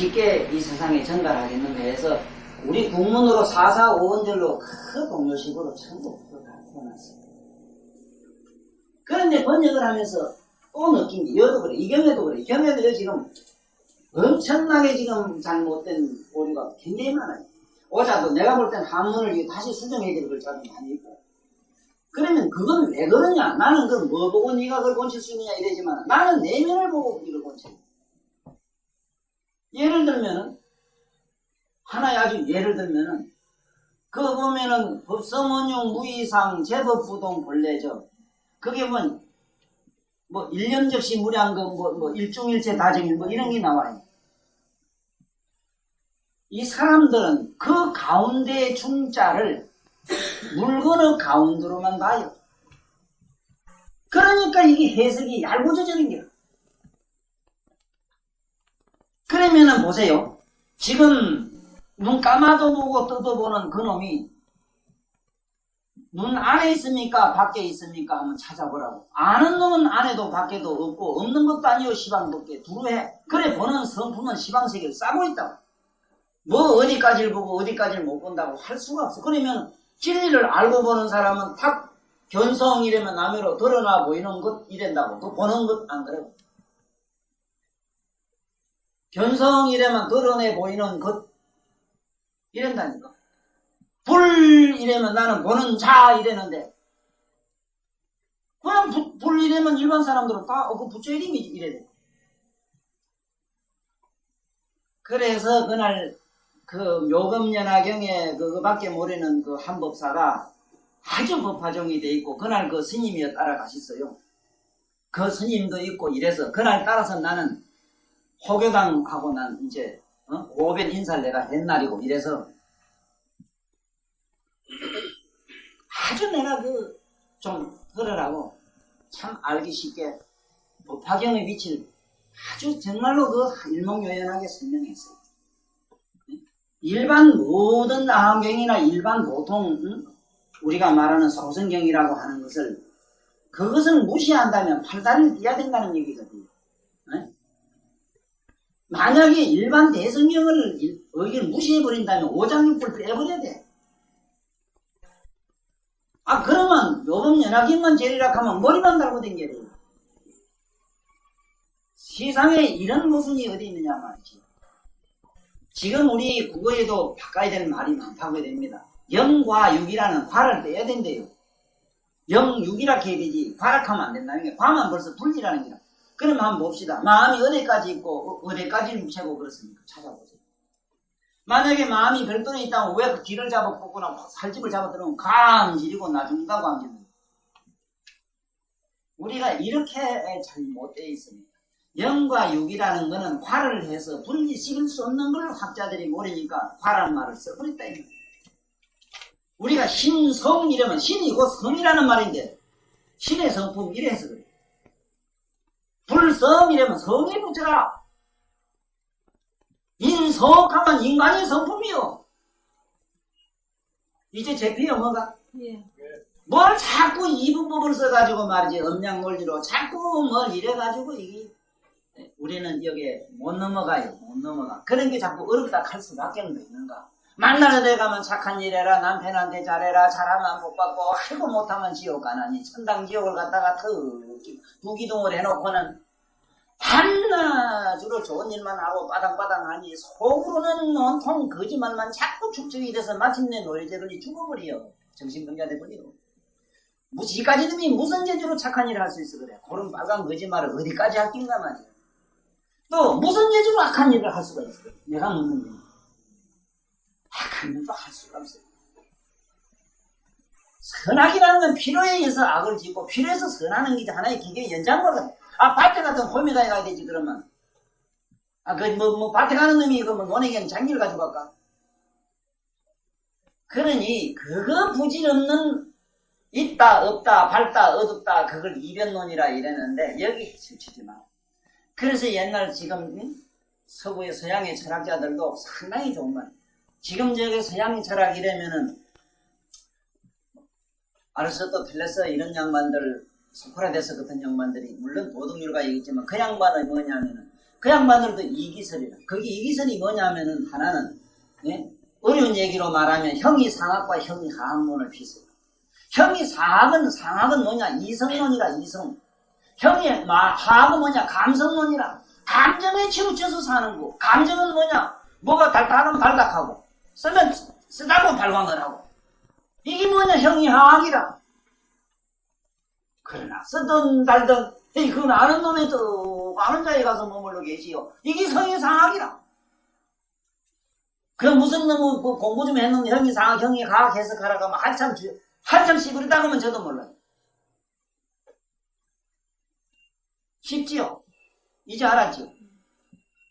쉽게 이 세상에 전달하겠는가 해서 우리 국문으로 445원절로 그 동요식으로 전부 다 태어났어요. 그런데 번역을 하면서 또 느낀 게 여도 그래. 이경에도 그래. 경에도 지금 엄청나게 지금 잘못된 오류가 굉장히 많아요. 오자도 내가 볼 땐 한문을 다시 수정해야 될 글자도 많이 있고. 그러면 그건 왜 그러냐? 나는 그 뭐 보고 네가 그걸 고칠 수 있느냐 이러지만 나는 내면을 보고 이걸 고쳐. 예를 들면은 하나의 아주 예를 들면은 그거 보면은 법성원용 무이상 제법부동 본래죠. 그게 뭐 일념적시 무량금 뭐 일중일체 다정일 뭐 이런 게 나와요. 이 사람들은 그 가운데의 중자를 물건의 가운데로만 봐요. 그러니까 이게 해석이 얄궂어지는 거야. 그러면은 보세요. 지금 눈 감아도 보고 떠도 보는 그놈이 눈 안에 있습니까? 밖에 있습니까? 한번 찾아보라고. 아는 놈은 안에도 밖에도 없고 없는 것도 아니요 시방밖에 두루해. 그래 보는 성품은 시방세계를 싸고 있다고. 뭐 어디까지를 보고 어디까지를 못 본다고 할 수가 없어. 그러면 진리를 알고 보는 사람은 탁 견성이라면 남으로 드러나 보이는 것 이런다고. 그 보는 것 안 그래요. 견성이라면 드러내 보이는 것 이런다니까. 불 이래면 나는 보는 자 이랬는데 그냥 불 이래면 일반 사람들은 다 그 부처 이름이지 이래 돼. 그래서 그날 그 묘금연화경에 그밖에 모르는 그 한법사가 아주 법화종이 돼 있고 그날 그 스님이여 따라가셨어요. 그 스님도 있고 이래서 그날 따라서 나는 호교당하고 난 이제 고변 인사를 내가 옛날이고 이래서 아주 내가 좀 들으라고 참 알기 쉽게 법화경의 위치를 아주 정말로 일목요연하게 설명했어요. 일반 모든 아함경이나 일반 보통 우리가 말하는 소승경이라고 하는 것을 그것을 무시한다면 팔다리를 띄어야 된다는 얘기거든요. 만약에 일반 대성경을 의견을 무시해버린다면 오장육부를 빼버려야 돼. 그러면 요범연화경만 제리락 하면 머리만 달고 댕겨야 돼. 세상에 이런 모순이 어디 있느냐 말이지. 지금 우리 국어에도 바꿔야 될 말이 많다고 해야 됩니다. 영과 육이라는 과를 빼야 된대요. 영, 육이라 해야 되지 과락하면 안 된다는 게 과만 벌써 분리라는 게라. 그럼 한번 봅시다. 마음이 어디까지 있고 어디까지를 무채고 그렇습니까? 찾아보세요. 만약에 마음이 별도로 있다면 왜 그 뒤를 잡아 꽂거나 살집을 잡아 들어오면 감지리고 나중가 감지는 우리가 이렇게 잘못되어 있습니다. 영과 육이라는 거는 과를 해서 분리시킬 수 없는 걸 학자들이 모르니까 과라는 말을 써버렸다. 우리가 신성 이러면 신이 곧 성이라는 말인데 신의 성품 이래 해서 그래. 불성 이러면 성이 붙여라. 인성하면 인간의 성품이요. 이제 제피요 뭐가? 예. 뭘 자꾸 이분법을 써가지고 말이지 음양물리로 자꾸 뭘 이래가지고 이게 우리는 여기에 못 넘어가요. 못 넘어가. 그런 게 자꾸 어렵다 할 수밖에 없는가. 만나는 데 가면 착한 일 해라. 남편한테 잘해라. 잘하면 복받고 하고 못하면 지옥 가나니 천당 지옥을 갖다가 두기둥을 해놓고는 한나주로 좋은 일만 하고 빠당빠당하니 속으로는 온통 거짓말만 자꾸 축적이 돼서 마침내 노예제 걸리 죽어버려. 정신병자 돼버려. 무지까지 놈이 무슨 재주로 착한 일을 할 수 있어 그래. 그런 빨간 거짓말을 어디까지 할긴가 말이야. 또 무슨 재주로 악한 일을 할 수가 있어. 내가 묻는데 악한 일도 할 수가 없어. 선악이라는 건 필요에 의해서 악을 짓고 필요해서 선하는 게 하나의 기계의 연장거든. 밭에 같은 홈에다 가야 되지 그러면. 밭에 가는 놈이 논에게는 장기를 가지고 갈까? 그러니 그거 부질없는 있다 없다 밝다 어둡다 그걸 이변론이라 이랬는데 여기 치지 마. 그래서 옛날 지금 서구의 서양의 철학자들도 상당히 좋은 말. 지금 저기 서양의 철학 이러면은 아르스토텔레스 이런 양반들 소크라테스 같은 양반들이 물론 도덕률가 얘기했지만 그 양반은 뭐냐면은 그 양반들도 이기설이라. 거기 이기설이 뭐냐면은 하나는 예? 어려운 얘기로 말하면 형이 상학과 형이 하학론을 피세요. 형이 상학은 뭐냐? 이성론이라 이성. 형이 하학은 뭐냐? 감성론이라. 감정에 치우쳐서 사는 거. 감정은 뭐냐? 뭐가 달달하면 발각하고 쓰면 쓰다고 발광을 하고. 이게 뭐냐? 형이 하학이라. 그러나 쓰든 달든 그건 아는 놈에 또 아는 자에 가서 머물러 계시오. 이게 성이 상학이라. 그 무슨 놈 공부 좀 했는데 형이 상학, 형이 과학 해석하라고 하면 한참 시부리다 하면 저도 몰라요. 쉽지요? 이제 알았지요?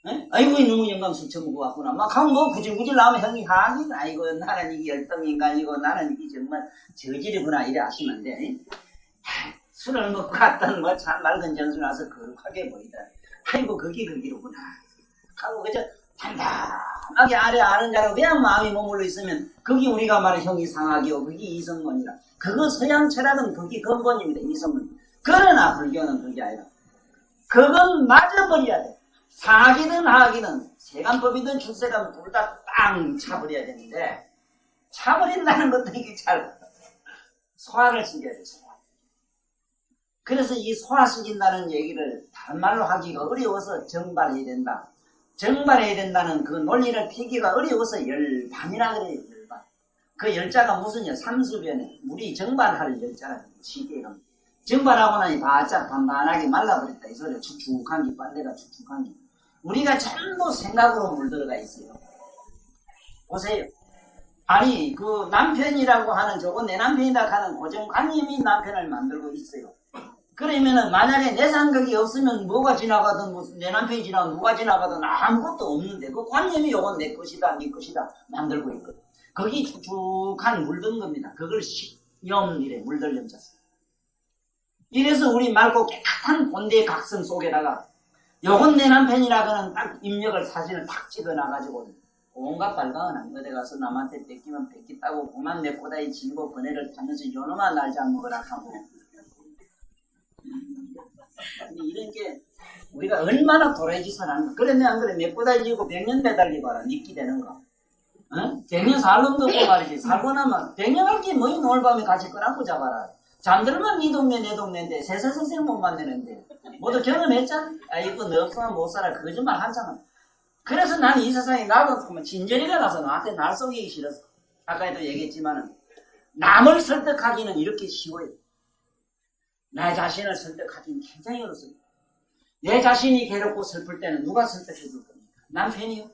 에? 아이고 너무 영감 술 처먹고 왔구나. 막 하면 뭐 구질구질 나오면 형이 하학이다. 아이고 나는 이게 열등인간이고 나는 이게 정말 저질이구나 이래 아시면 돼. 술을 먹고 갔던 뭐 참 맑은 정수 나서 거룩하게 보이다. 아이고 거기로구나 하고 그저 단단하게 아래 아는 자로 그냥 마음이 머물러 있으면 거기 우리가 말해 형이 상학이요 거기 이성론이라. 그거 서양 철학은 거기 근본입니다. 이성론. 그러나 불교는 그게 아니라 그건 맞아버려야 돼. 상학이든 하학이든 세간법이든 출세간 둘 다 땅 차버려야 되는데 차버린다는 것도 이게 잘 소화를 시켜야 돼. 그래서 이 소화시킨다는 얘기를 다른 말로 하기가 어려워서 정발해야 된다. 정발해야 된다는 그 논리를 피기가 어려워서 열반이라 그래요. 열반. 그 열자가 무슨 열? 삼수변에 물이 정발할 열자라 시계가. 정발하고 나니 바짝 반반하게 말라버렸다. 이 소리 축축한 게 빨래가 축축한 게. 우리가 전부 생각으로 물들어가 있어요. 보세요. 아니 그 남편이라고 하는 저거 내 남편이라고 하는 고정관념이 남편을 만들고 있어요. 그러면은 만약에 내 생각이 없으면 뭐가 지나가든 무슨 내 남편이 지나가든 누가 지나가든 아무것도 없는데 그 관념이 요건 내 것이다 네 것이다 만들고 있거든. 거기 축축한 물든 겁니다. 그걸 식염이래 물들 염자서. 이래서 우리 맑고 깨끗한 본대 각성 속에다가 요건 내 남편이라고는 딱 입력을 사진을 탁 찍어놔가지고 온갖 발광은 어디 가서 남한테 뺏기면 뺏겼다고 그만 내 보다이 지고 번뇌를 타면서 요놈아 날 잡먹으라 하고. 이런 게 우리가 얼마나 도라이짓을 하는 거. 그래 안 그래 몇 보다 지고 100년 매달리봐라 믿기 되는 거. 어? 100년 살 놈도 없고 말이지. 살고 나면 100년 할게 뭐이 오늘 밤에 같이 끄라고 잡아라. 잠들면 네 동네 내 동네인데 세상 선생 못 만드는데 모두 경험했잖아. 아이고 너 없으면 못 살아. 거짓말 하잖아. 그래서 나는 이 세상에 나도 진저리가 나서 나한테 날 속이기 싫어서 아까도 얘기했지만은 남을 설득하기는 이렇게 쉬워요. 내 자신을 설득하기는 굉장히 어렵습니다. 내 자신이 괴롭고 슬플 때는 누가 설득해 줄 겁니까? 남편이요?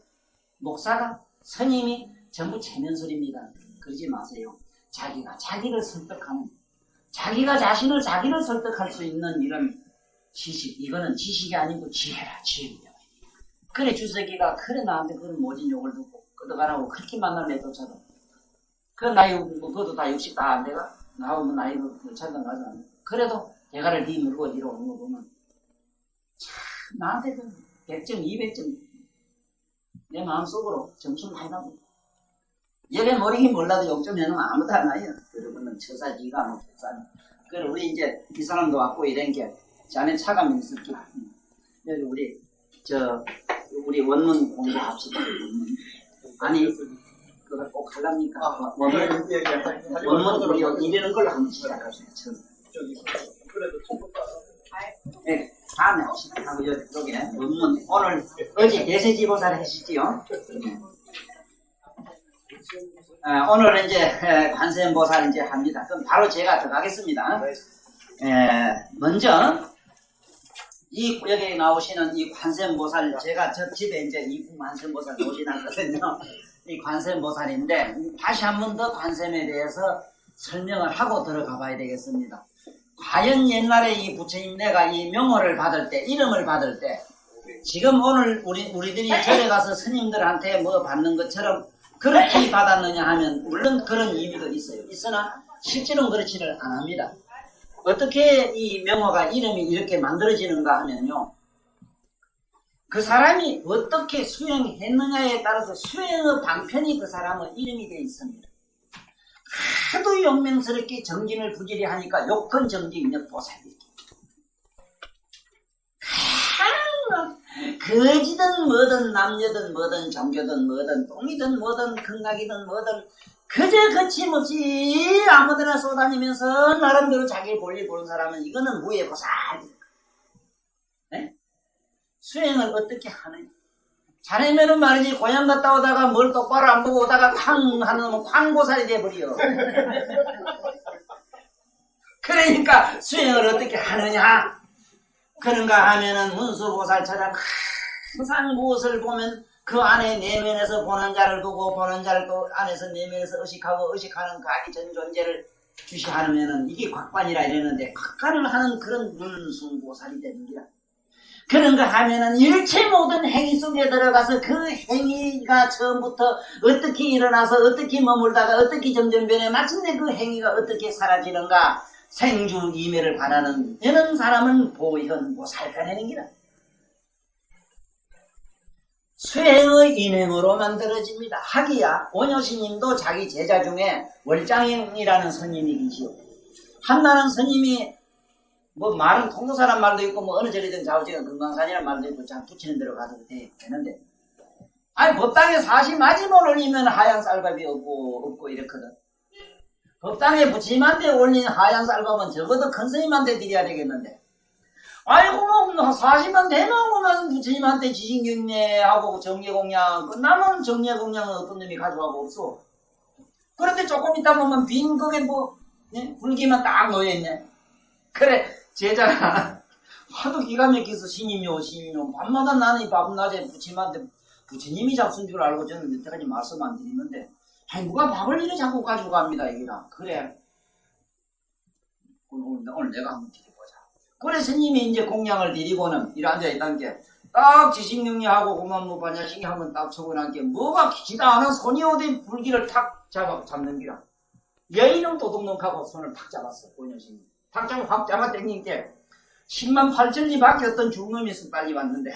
목사가? 스님이? 전부 체면설입니다. 그러지 마세요. 자기가 자기를 설득하는, 자기가 자기를 설득할 수 있는 이런 지식, 이거는 지식이 아니고 지혜라, 지혜입니다. 그래 주새끼가 그래 나한테 그런 모진 욕을 듣고 끄덕하라고 그렇게 만나면 내쫓아도 그 나이 그것도 다 60 다 안 돼가? 나하고 뭐 나이가 차이가 나지 않아. 그래도 대가를 뒤물고 뒤로 오는 거 보면 참 나한테도 100점 200점 내 마음속으로 점수 많이 나고 얘네 모르긴 몰라도 0점 해놓으면 아무도 안 와요. 여러분은 처사지가 뭐 처사지. 그래 우리 이제 이 사람도 왔고 이런 게 자네 차감이 있을게. 여기 우리 원문 공부합시다. 아니 그걸 꼭 하랍니까? 원문 우리 이러는 걸로 한번 시작합시다. 그래도 처음부터 네, 다음에 합시다. 하고 여기 원문 오늘 어제 대세지보사를 하시지요. 오늘은 이제 관세음보살 이제 합니다. 그럼 바로 제가 들어가겠습니다. 먼저 여기 나오시는 이 관세음보살 제가 저 집에 이제 이 관세음보살 모시놨거든요. 이 관세음보살인데 다시 한 번 더 관세음에 대해서 설명을 하고 들어가 봐야 되겠습니다. 과연 옛날에 이 부처님 내가 이 명호를 받을 때 이름을 받을 때 지금 오늘 우리들이 절에 가서 스님들한테 뭐 받는 것처럼 그렇게 받았느냐 하면 물론 그런 의미도 있어요. 있으나 실제로는 그렇지를 않습니다. 어떻게 이 명호가 이름이 이렇게 만들어지는가 하면요. 그 사람이 어떻게 수행했느냐에 따라서 수행의 방편이 그 사람의 이름이 되어 있습니다. 하도 용맹스럽게 정진을 부지리 하니까 욕건 정진 역보살이 거지든 뭐든 남녀든 뭐든 종교든 뭐든 똥이든 뭐든 극락이든 뭐든 그저 거침없이 아무데나 쏘다니면서 나름대로 자기 볼일 보는 사람은 이거는 무예보살. 네? 수행을 어떻게 하느냐. 자네면은 말이지 고향 갔다 오다가 뭘 똑바로 안 보고 오다가 쾅 하는 놈은 쾅고살이 돼버려. 그러니까 수행을 어떻게 하느냐. 그런가 하면은 문수보살처럼 항상 무엇을 보면 그 안에 내면에서 보는 자를 보고 보는 자를 또 안에서 내면에서 의식하고 의식하는 그 아리 전 존재를 주시하면은 이게 곽관이라 이러는데 곽관을 하는 그런 문수보살이 되는 기라. 그런가 하면은 일체 모든 행위 속에 들어가서 그 행위가 처음부터 어떻게 일어나서 어떻게 머물다가 어떻게 점점 변해 마침내 그 행위가 어떻게 사라지는가 생주 이매를 바라는 이런 사람은 보현보살가 되는 기라. 수행의 인행으로 만들어집니다. 하기야 원효스님도 자기 제자 중에 월장인이라는 스님이 계시오. 한나는 스님이 뭐 말은 통도사란 말도 있고 뭐 어느 절이든 좌우지간 금강산이란 말도 있고 참 붙이는 대로 가도 되는데 아니 법당에 40마지못 올리면 하얀 쌀밥이 없고 이렇거든. 법당에 부처님한테 올린 하얀 쌀밥은 적어도 큰 스님한테 드려야 되겠는데 아이고 뭐 40만 되면 부처님한테 지신경례하고 정례공양 끝나면 정례공양은 어떤 놈이 가져가고 없어. 그런데 조금 있다 보면 빈 거에 뭐 불기만 딱 놓여있네. 그래 제자가 하도 기가 막혀서 신임요 밤마다 나는 이 밤낮에 부처님한테 부처님이 잡순 줄 알고 저는 여태까지 말씀 안 드리는데 아니 누가 밥을 이래 자꾸 가지고 갑니다 여기랑. 그래 오늘 내가 한번 드려보자. 그래 스님이 이제 공양을 드리고는 이래 앉아있다는 게 딱 지식명리하고 고만무 반야식이 한번 딱 쳐보는 게 뭐가 기지다 않은 손이 어디 불기를 탁 잡는 기라. 여인은 도둑놈하고 손을 탁 잡았어 본여신이. 탁장 확 잡아 당긴 게 10만 8천리 밖에 어떤 중놈이 있어 빨리 왔는데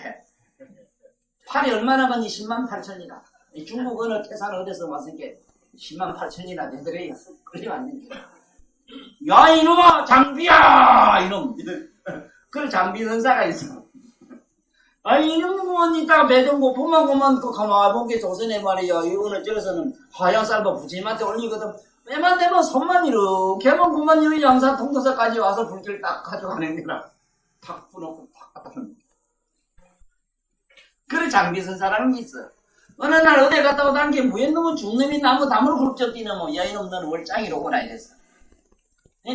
팔이 얼마나 많니 10만 8천리다. 중국 어느 태산 어디서 왔은 게 10만 8천리나 되더래요. 그래 왔는 게. 야 이놈아 장비야 이놈. 그 장비 선사가 있어. 아니 이놈은 이따가 매던 거 보면 그 가만히 본 게 조선에 말이야. 이거는 저기서는 하얀 쌀밥 부처님한테 올리거든. 빼만 되면 손만 이렇게 하면 그만 여기 양산 통도사까지 와서 불길 딱 가져가는 거라. 탁 부놓고 탁 갖다 놓는 거야. 그래 장비선사라는 게 있어. 어느 날 어디 갔다 오던 게 무縁놈은 중놈이 나무 담으로 훌쩍 뛰는 뭐 야 이놈 너는 월장이로구나 이랬어.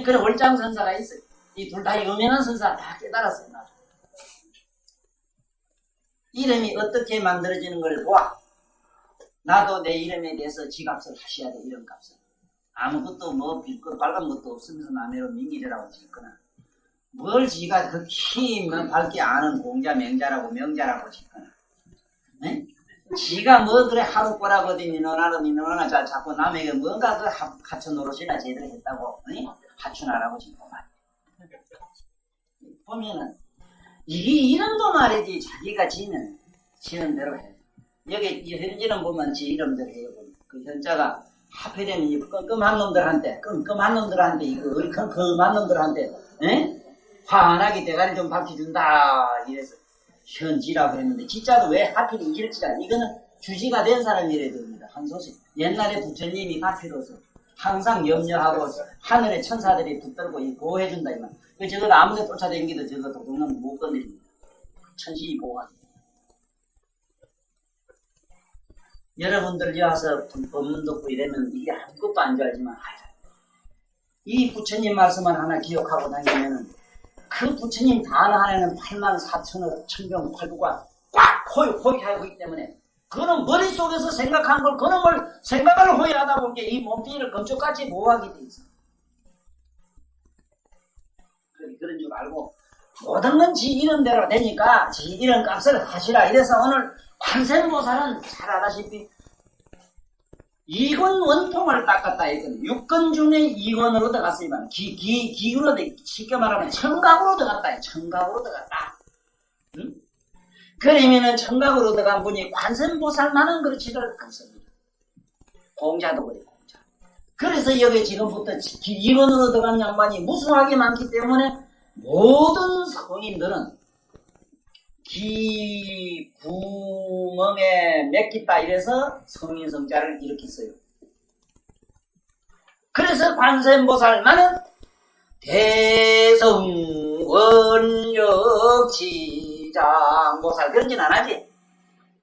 그래 월장 선사가 있어. 이 둘 다 유명한 선사 다 깨달았어. 나도. 이름이 어떻게 만들어지는 걸 보아. 나도 내 이름에 대해서 지값을 하셔야 돼. 이름값을. 아무것도 뭐 빌것 빨간 것도 없으면서 남해로 민기라고 짓거나 뭘 지가 극히 밝게 아는 공자 명자라고 명자라고 짓거나 네? 지가 뭐 그래 하루 꼬라거든 니너나 자꾸 남에게 뭔가 그 하천 노릇이나 제대로 했다고 네? 하춘하라고 짓고 말이야. 보면은 이게 이름도 말이지 자기가 지는 대로 해. 여기 이 현지는 보면 지 이름대로 해요. 그 현자가 하필이면 이 끔끔한 놈들한테 이거 끔끔한 놈들한테 환하게 대가리 좀 밝혀준다 이래서 현지라고 그랬는데 진짜도 왜 하필 이길지라 이거는 주지가 된 사람이래 됩니다. 한 소식. 옛날에 부처님이 가피로서 항상 염려하고 하늘의 천사들이 붙들고 보호해준다 이만. 저거 아무데 쫓아다니기도 저거 도둑놈 못 건드립니다. 천신이 보호하죠. 여러분들 와서 법문 듣고 이러면 이게 아무것도 안 좋아하지만 이 부처님 말씀을 하나 기억하고 다니면은 그 부처님 단어 하나는 84,000억 천병 팔구가 꽉 호위하고 있기 때문에 그는 머릿속에서 생각한 걸 그놈을 생각을 호위하다 보니까 이 몸뚱이를 검쪽같이 보호하게 돼 있어. 그런 줄 알고 모든 건 지 이름대로 되니까 지 이름 값을 하시라. 이래서 오늘 관세음보살은 잘 알다시피 이건 원통을 닦았다 했거든. 6건 중에 2건으로 들어갔으면 기운으로 쉽게 말하면 청각으로 들어갔다. 청각으로 들어갔다. 응? 그러면은 청각으로 들어간 분이 관세음보살만은 그렇지를 않습니다. 공자도 그래 공자. 그래서 여기 지금부터 2건으로 들어간 양반이 무수하게 많기 때문에 모든 성인들은 귀 구멍에 맥혔다 이래서 성인성자를 일으켰어요. 그래서 관세음보살만은 대성원력지장보살 그런 짓 안 하지.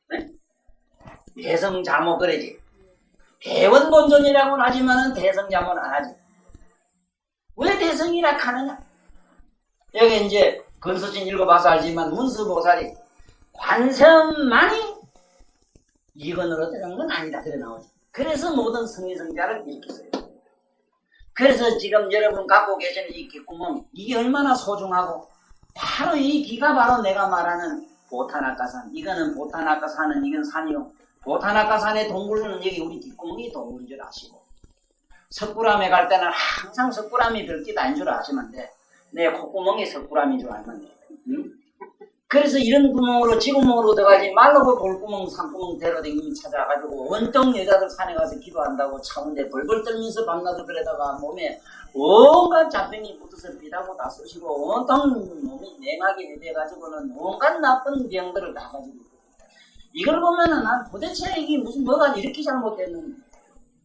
네? 대성자모 그러지. 대원본존이라고는 하지만은 대성자모는 안 하지. 왜 대성이라 하느냐? 여기 이제 건서진 읽어봐서 알지만 문수보살이 관세음만이 이건으로 되는 건 아니다 그래 나오지. 그래서 모든 성리성자를 일으켰어요. 그래서 지금 여러분 갖고 계시는 이 귓구멍 이게 얼마나 소중하고 바로 이 귀가 바로 내가 말하는 보타나카산. 이거는 보타나카산은 이건 산이요. 보타나카산의 동굴은 여기 우리 귓구멍이 동굴인 줄 아시고 석굴암에 갈 때는 항상 석굴암이 별짓 아닌 줄 아시면 돼. 내 콧구멍이 석굴암인 줄 알면 돼. 응? 그래서 이런 구멍으로 지구멍으로 들어가지 말라고 돌구멍 산구멍 대로댕기면 찾아가지고 원통 여자들 산에 가서 기도한다고 차운데 벌벌 떨면서 밤낮을 그러다가 몸에 온갖 잡병이 붙어서 비다고 다 쑤시고 온통 몸이 냉하게 돼가지고는 온갖 나쁜 병들을 다 가지고 이걸 보면은 난 도대체 이게 무슨 뭐가 이렇게 잘못됐는지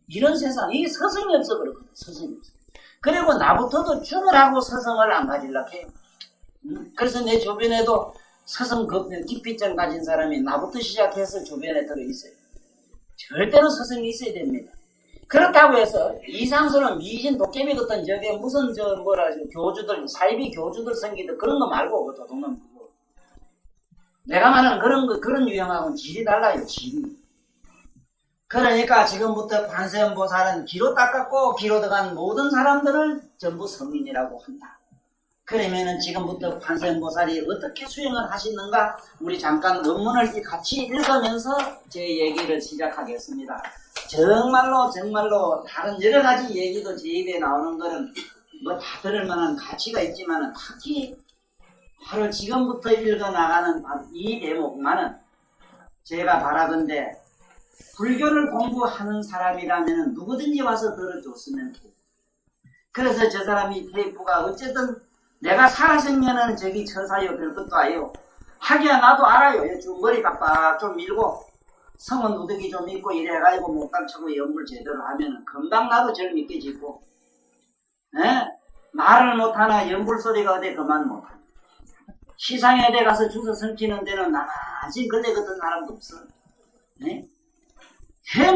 이런 세상 이게 서성이 없어 그렇거든. 서성이 없어. 그리고 나부터도 죽을 하고 서성을 안 가지려고 해요. 그래서 내 주변에도 서성 기피증 가진 사람이 나부터 시작해서 주변에 들어있어요. 절대로 서성이 있어야 됩니다. 그렇다고 해서 이상스러운 미신 도깨비 같은 저게 무슨 교주들 사이비 교주들 생기듯 그런 거 말고 그 도둑놈 내가 말하는 그런 유형하고는 질이 달라요. 질이. 그러니까 지금부터 관세음보살은 기로 닦았고 기로 들어간 모든 사람들을 전부 성인이라고 한다. 그러면은 지금부터 관세음보살이 어떻게 수행을 하시는가 우리 잠깐 논문을 같이 읽으면서 제 얘기를 시작하겠습니다. 정말로 다른 여러 가지 얘기도 제 입에 나오는 거는 뭐 다 들을 만한 가치가 있지만은 특히 바로 지금부터 읽어 나가는 이 대목만은 제가 바라건대 불교를 공부하는 사람이라면 누구든지 와서 들어줬으면 해요. 그래서 저 사람이 테이프가 어쨌든 내가 살아생면은 저기 천사여 별 것도 아니요. 하기야 나도 알아요. 좀 머리 빡빡 좀 밀고 성은 누더기 좀 있고 이래가지고 목당 쳐고 연불 제대로 하면은 금방 나도 절 믿게 짓고 말을 못하나 연불 소리가 어디 그만 못하나. 시상에 대 가서 주서 성치는 데는 나만진 걸레 같은 사람도 없어.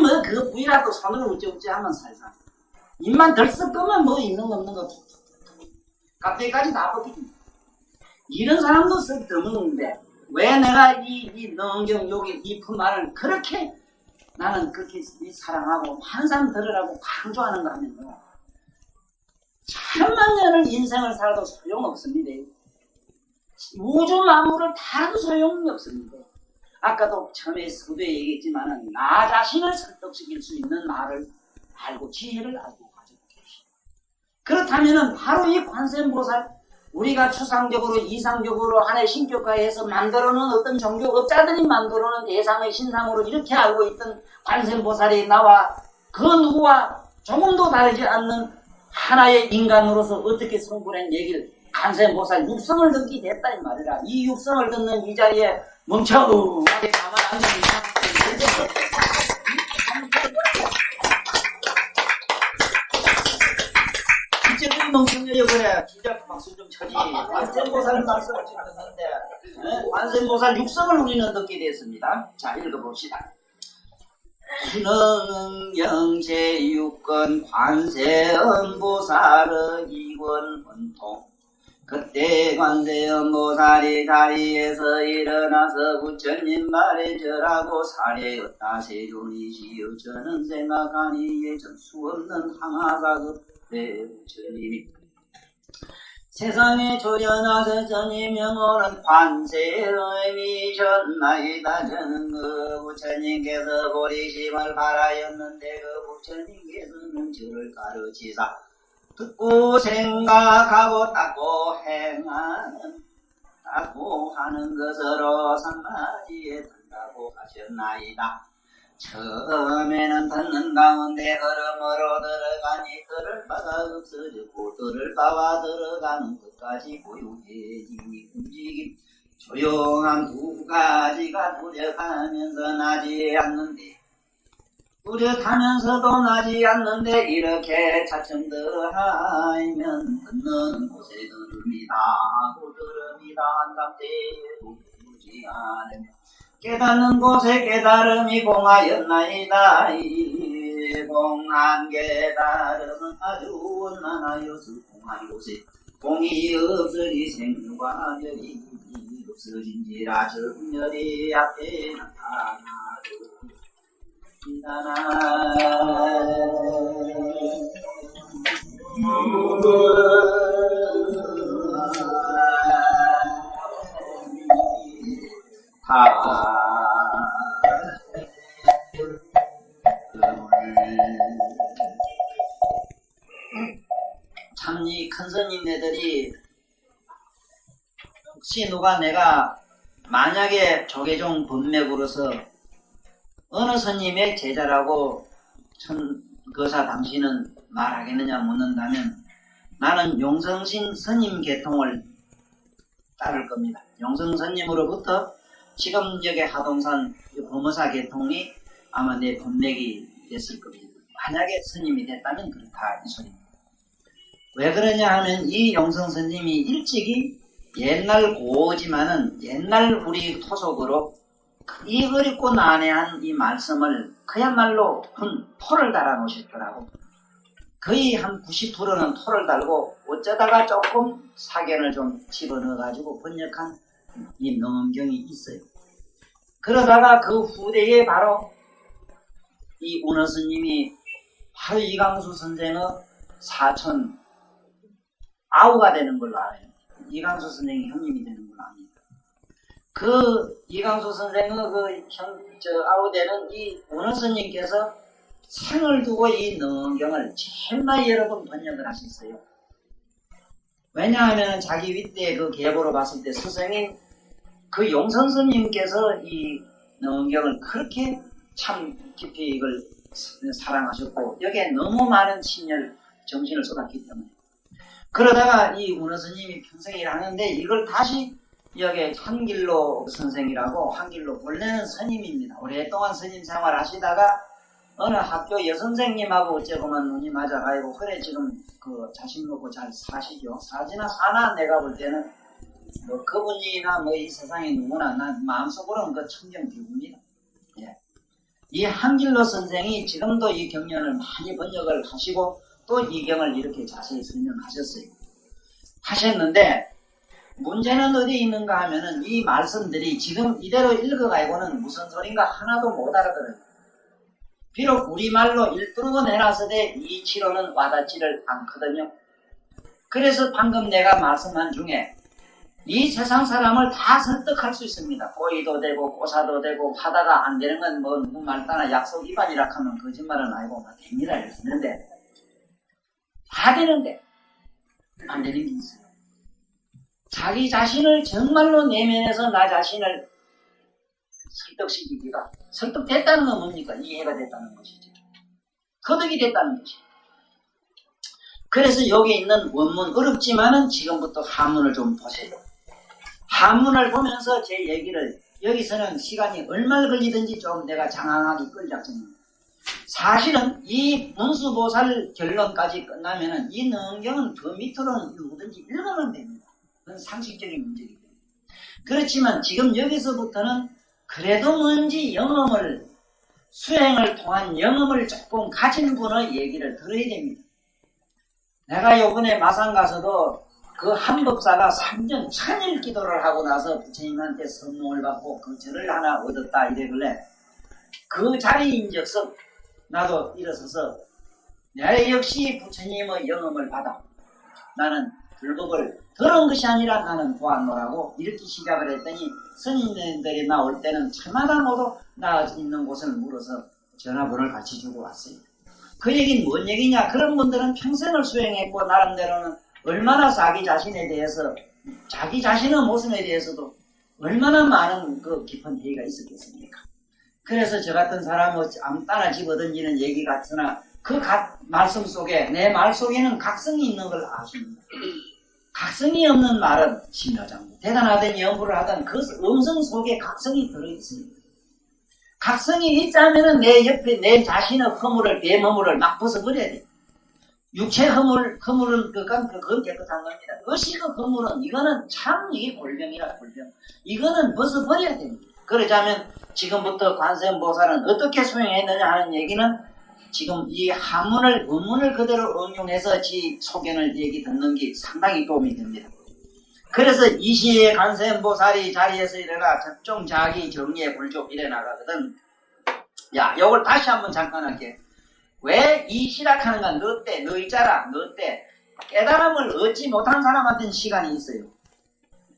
뭐 그거 부이라도 손으로 우찌우찌 하면 살살. 입만 덜썩 끄면 뭐 있는 거 없는 거 깍대기까지 다 벗기지. 이런 사람도 썩 드무는데 왜 내가 이 능경 여기 이 품말을 그렇게 나는 그렇게 사랑하고 많은 사람 들으라고 강조하는가 하면 천만 년을 인생을 살아도 소용없습니다. 우주 만물을 다도 소용이 없습니다. 아까도 처음에 서두에 얘기했지만은 나 자신을 설득시킬 수 있는 말을 알고 지혜를 알고 가지고 계시오. 그렇다면은 바로 이 관세음보살 우리가 추상적으로 이상적으로 하나의 신격화해서 만들어놓은 어떤 종교업자들이 만들어놓은 대상의 신상으로 이렇게 알고 있던 관세음보살이 나와 그 누구와 조금도 다르지 않는 하나의 인간으로서 어떻게 성불한 얘기를 관세음보살 육성을 듣게 됐다 이 말이라. 이 육성을 듣는 이 자리에 멍청하게 가만 앉으니까 이제는 멍청해요. 그래 진짜 박수 좀 쳐지. 관세음보살 말씀을 지금 듣는데 관세음보살 육성을 우리는 듣게 됐습니다. 자 읽어봅시다. 기능영제육건 관세음보살의 이권원통. 그때 관세음보살이 자리에서 일어나서 부처님 말에 절하고 사례였다. 세존이시여 저는 생각하니 예전 수없는 항아가 그때 부처님이 세상에 조련하서 전임 영혼은 관세음이셨나이다. 저는 그 부처님께서 보리심을 바라였는데 그 부처님께서는 저를 가르치사 듣고 생각하고 닦고 행하는 닦고 하는 것으로 삼가지에 든다고 하셨나이다. 처음에는 듣는 가운데 걸음으로 들어가니 들을 바가 없어졌고 들을 바와 들어가는 것까지 고요해지니 움직임 조용한 두 가지가 뚜렷하면서 나지 않는데 뚜렷하면서도 나지 않는데 이렇게 차츰 더하면 듣는 곳에 들음이다 들음이다 한답대도 부지 않으며 깨닫는 곳에 깨달음이 공하였나이다 이 공한 깨달음은 아주 원만하여서 공한 곳에 공이 없으리 생명과 열이 없어진지라 정열이 앞에 참 이 큰 스님네들이 혹시 누가 내가 만약에 조계종 법맥으로서 어느 스님의 제자라고 거사 당신은 말하겠느냐 묻는다면 나는 용성신 스님 계통을 따를 겁니다. 용성 스님으로부터 지금 여기 하동산 범어사 계통이 아마 내 법맥이 됐을 겁니다. 만약에 스님이 됐다면 그렇다 이 소리입니다. 왜 그러냐 하면 이 용성 스님이 일찍이 옛날 고지만은 옛날 우리 토속으로 이 어렵고 난해한 이 말씀을 그야말로 토를 달아 놓으셨더라고. 거의 한 90%는 토를 달고 어쩌다가 조금 사견을 좀 집어넣어 가지고 번역한 이 능엄경이 있어요. 그러다가 그 후대에 바로 이 운어 스님이 바로 이광수 선생의 사촌 아우가 되는 걸로 알아요. 이광수 선생이 형님이 되는 걸로 압니다. 그 이광수 선생의 아우 되는 이 운어 스님께서 생을 두고 이 능엄경을 제일 많이 여러 번 번역을 하셨어요. 왜냐하면 자기 윗대 그 계보로 봤을 때 스승인 그 용선 스님께서 이 능엄경을 그렇게 참 깊이 이걸 사랑하셨고 여기에 너무 많은 신열 정신을 쏟았기 때문에 그러다가 이 운어 스님이 평생 일하는데 이걸 다시 여기 한길로 선생이라고 한길로 원래는 스님입니다. 오랫동안 스님 생활하시다가 어느 학교 여선생님하고 어째고만 눈이 맞아가지고 그래 지금 그 자신 놓고 잘 사시죠. 사지나 사나 내가 볼 때는 뭐 그분이나 뭐 이 세상에 누구나 난 마음속으로는 그 청정 비구입니다. 예. 이 한길로 선생이 지금도 이 경연을 많이 번역을 하시고 또 이 경을 이렇게 자세히 설명하셨어요. 하셨는데 문제는 어디 있는가 하면은 이 말씀들이 지금 이대로 읽어가지고는 무슨 소린가 하나도 못 알아들어요. 비록 우리말로 일두르고 내놨으되 이 치료는 와닿지를 않거든요. 그래서 방금 내가 말씀한 중에 이 세상 사람을 다 설득할 수 있습니다. 꼬이도 되고 꼬사도 되고 하다가 안 되는 건 뭐 누구 말 따나 약속 위반이라 하면 거짓말은 아니고 됩니다. 이랬는데 다 되는데 안 되는 게 있어요. 자기 자신을 정말로 내면에서 나 자신을 설득시키기가 설득됐다는 건 뭡니까? 이해가 됐다는 것이죠. 거듭이 됐다는 것이죠. 그래서 여기 있는 원문 어렵지만은 지금부터 한문을 좀 보세요. 한문을 보면서 제 얘기를 여기서는 시간이 얼마나 걸리든지 좀 내가 장황하게 끌 작정입니다. 사실은 이 문수보살 결론까지 끝나면은 이 능경은 그 밑으로는 누구든지 읽으면 됩니다. 그건 상식적인 문제이기 때문에. 그렇지만 지금 여기서부터는 그래도 뭔지 영험을 수행을 통한 영험을 조금 가진 분의 얘기를 들어야 됩니다. 내가 요번에 마산 가서도 그 한법사가 3년 천일 기도를 하고 나서 부처님한테 선몽을 받고 그 절을 하나 얻었다 이래길래 그 자리인즉슨 나도 일어서서 내 역시 부처님의 영험을 받아 나는 불법을 들은 것이 아니라 나는 보았노라고 이렇게 시작을 했더니 스님들이 나올 때는 차마다 모두 나 있는 곳을 물어서 전화번호를 같이 주고 왔어요. 그 얘기는 뭔 얘기냐? 그런 분들은 평생을 수행했고 나름대로는 얼마나 자기 자신에 대해서 자기 자신의 모습에 대해서도 얼마나 많은 그 깊은 회의가 있었겠습니까? 그래서 저 같은 사람은 아무 따라 집어던지는 얘기 같으나 그 말씀 속에 내 말 속에는 각성이 있는 걸 아십니다. 각성이 없는 말은 심려장구. 대단하든 연구를 하든 그 음성 속에 각성이 들어있습니다. 각성이 있자면은 내 옆에 내 자신의 허물을, 내 허물을 막 벗어버려야 돼. 육체 허물은 그건 깨끗한 겁니다. 의식의 허물은 이거는 참 이게 골병이라 골병. 이거는 벗어버려야 됩니다. 그러자면 지금부터 관세음보살은 어떻게 수행했느냐 하는 얘기는 지금 이 한문을 원문을 그대로 응용해서 지 소견을 얘기 듣는 게 상당히 도움이 됩니다. 그래서 이 시에 관세음보살이 자리에서 일어나 접종 자기 정의에 불족 이래 나가거든. 야, 요걸 다시 한번 잠깐 할게. 왜 이 시락하는가? 너 때, 너 있잖아. 너 때 깨달음을 얻지 못한 사람한테는 시간이 있어요.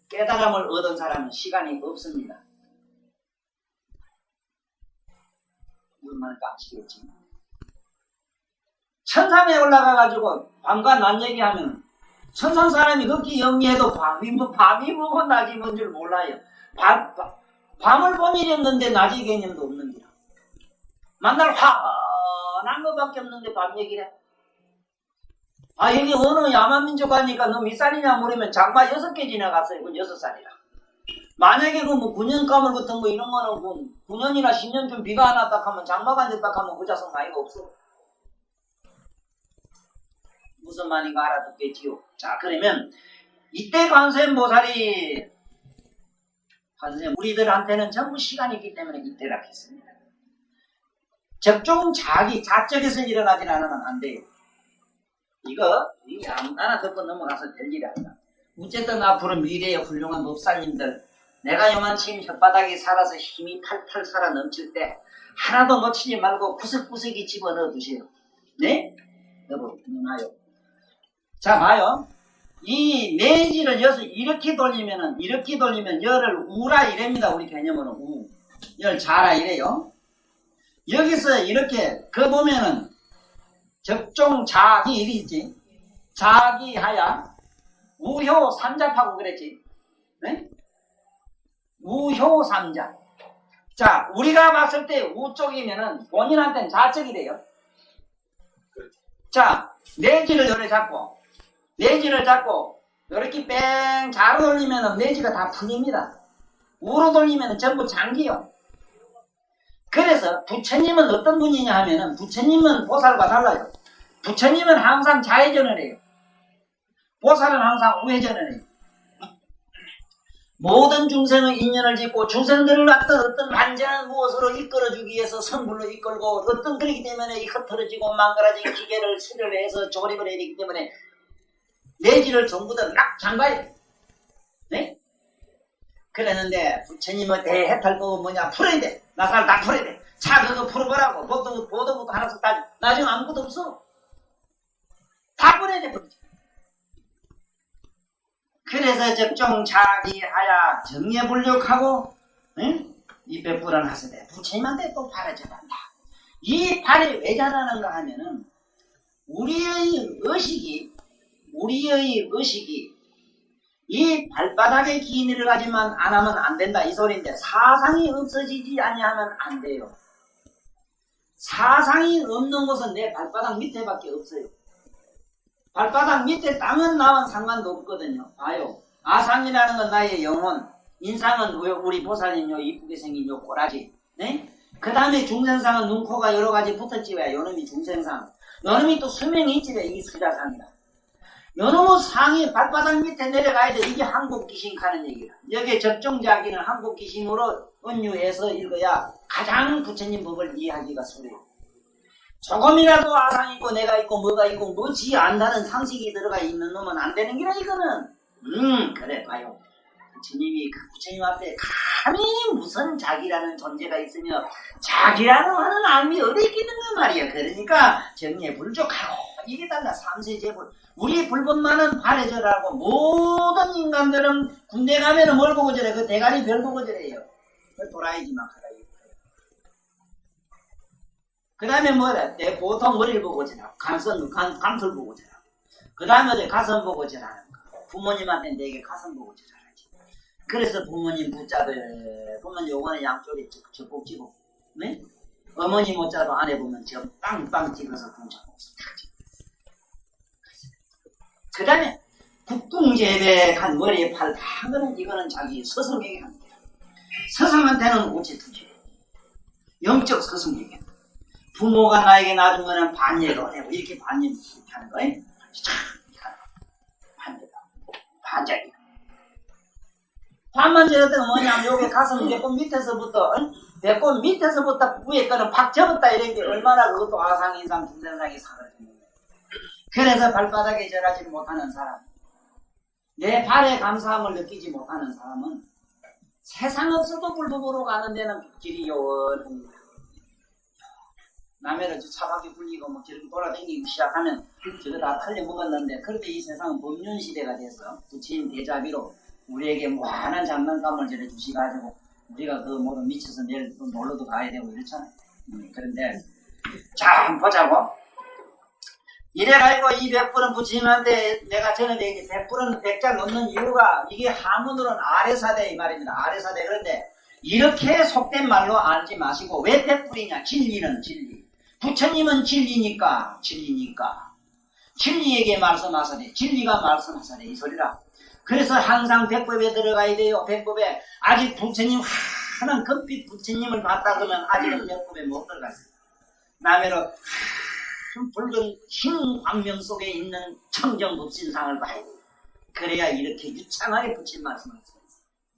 깨달음을 얻은 사람은 시간이 없습니다. 무슨 말인지 아시겠지? 천상에 올라가가지고 밤과 낮 얘기하면 천상 사람이 그렇게 영리해도 밤이 뭐고 낮이 뭔 줄 몰라요. 밤을 봄이랬는데 낮의 개념도 없는 거야. 만날 환한 것밖에 없는데 밤 얘기를 해. 아, 여기 어느 야만민족 하니까 너 몇 살이냐 물으면 장마 6개 지나갔어요. 그건 6살이라. 만약에 그 뭐 9년 까물 같은 거 이런 거는 그 9년이나 10년 좀 비가 안 왔다 하면 장마가 안 됐다 하면 그 자석 나이가 없어. 무슨 말인가 알아듣겠지요. 자, 그러면 이때 관세음보살이 우리들한테는 전부 시간이 있기 때문에 이때라 했습니다. 적종 자적에서 일어나진 않으면 안 돼요. 이거 아무나 듣고 넘어가서 될 일이 아니다. 어쨌든 앞으로 미래의 훌륭한 법사님들, 내가 요만치 혓바닥에 살아서 힘이 탈탈 살아 넘칠 때 하나도 놓치지 말고 구석구석이 집어넣어 두세요. 네? 여보, 누나요. 자, 봐요. 이 내지를 여기서 이렇게 돌리면 열을 우라 이랍니다. 우리 개념으로 우. 열 자라 이래요. 여기서 이렇게 그 보면은 적종 자기 이리 있지. 자기 하야 우효 삼잡하고 그랬지. 네? 우효 삼잡. 자, 우리가 봤을 때 우쪽이면은 본인한테는 좌쪽이 돼요. 자, 내지를 잡고 이렇게 뺑 자로 돌리면은 내지가 다 풀립니다. 우로 돌리면은 전부 장기요. 그래서 부처님은 어떤 분이냐 하면은 부처님은 보살과 달라요. 부처님은 항상 좌회전을 해요. 보살은 항상 우회전을 해요. 모든 중생의 인연을 짓고 중생들을 어떤 완전한 무엇으로 이끌어주기 위해서 성불로 이끌고 어떤 그렇기 때문에 이 흩어지고 망가라진 기계를 수리를 해서 조립을 해야 되기 때문에 내지를 전부 다 락 잠가야 돼. 네? 그랬는데 부처님의 대해탈법은 뭐냐? 풀어야 돼. 나사를 다 풀어야 돼. 차 그거 풀어보라고. 보도부터 하나씩 따지. 나중에 아무것도 없어. 다 풀어야 돼. 그래서 적종 자기하야 정예불력하고 응? 이 백불안 하시되 부처님한테 또 발을 전한다. 이 발이 왜 자라는가 하면은 우리의 의식이 이 발바닥에 기인을 가지만 안 하면 안 된다 이 소리인데 사상이 없어지지 아니하면 안 돼요. 사상이 없는 곳은 내 발바닥 밑에밖에 없어요. 발바닥 밑에 땅은 나와 상관도 없거든요. 봐요. 아상이라는 건 나의 영혼, 인상은 우리 보살님 요 이쁘게 생긴 요 꼬라지. 네? 그 다음에 중생상은 눈, 코가 여러 가지 붙었지 왜? 요놈이 중생상. 요놈이 또 수명이 있지 왜? 이게 수자상이다. 요놈의 상이 발바닥 밑에 내려가야 돼. 이게 한국 귀신 가는 얘기다. 여기에 적종자기는 한국 귀신으로 은유해서 읽어야 가장 부처님 법을 이해하기가 수려해요. 조금이라도 아상 있고 내가 있고 뭐가 있고 뭐지 안다는 상식이 들어가 있는 놈은 안 되는 기라 이거는. 그래 봐요. 부처님이 그 부처님 앞에 감히 무슨 자기라는 존재가 있으며 자기라는 하는 암이 어디 있겠는가 말이야. 그러니까 정리에 불족하고 이게 달라 삼세제불. 우리 불법만은 바래져라고 모든 인간들은 군대 가면은 뭘 보고 저래? 그 대가리 별 보고 저래요. 그 도라이지만 하라. 그 다음에 뭐래? 내 보통 머리를 보고 지라. 감털 보고 지라. 그 다음에 가슴 보고 지라는 거. 부모님한테 내게 가슴 보고 지라라지. 그래서 부모님 붙자들 보면 요거는 양쪽에 적곡 찍고, 네? 어머니 못자도 안에 보면 저 빵빵 찍어서 동작하고 딱 찍어. 그 다음에 국궁제백한 머리에 팔다 거는 이거는 자기 스승에게 합니다. 스승한테는 우체투지. 영적 스승에게. 부모가 나에게 놔준 거는 반예로 되고 이렇게 반예를 하는 거예요. 참 반예다. 반작이야. 반만제가 뭐냐면 여기 가슴 배꼽 밑에서부터 배꼽 밑에서부터 위에 거는 팍 접었다 이런 게 얼마나 그것도 아상인상 중생상이 사거든요. 그래서 발바닥에 절하지 못하는 사람, 내 발에 감사함을 느끼지 못하는 사람은 세상 없어도 불법으로 가는 데는 길이 요원합니다. 남해를 차박이 굴리고 뭐 저렇게 돌아다니기 시작하면 저거 다 털려 먹었는데, 그런데 이 세상은 법륜 시대가 돼서 부처님 대자비로 우리에게 무한한 장난감을 전해 주시가지고 우리가 그 모두 미쳐서 내일 또 놀러도 가야 되고 이렇잖아요. 그런데 자 한번 보자고. 이래가지고 이 100불은 부처님한테 내가 전에 얘기 100불은 100장 넣는 이유가 이게 한문으로는 아래사대 이 말입니다. 아래사대. 그런데 이렇게 속된 말로 알지 마시고 왜 100불이냐. 진리는 진리. 부처님은 진리니까 진리에게 말씀하사대. 진리가 말씀하사대 이 소리라. 그래서 항상 백법에 들어가야 돼요. 백법에 아직 부처님 하는 금빛 부처님을 봤다 그러면 아직은 백법에 못 들어갔어요. 남해로 붉은 흰 광명 속에 있는 청정법신상을 봐야 돼요. 그래야 이렇게 유창하게 부처님 말씀하세요.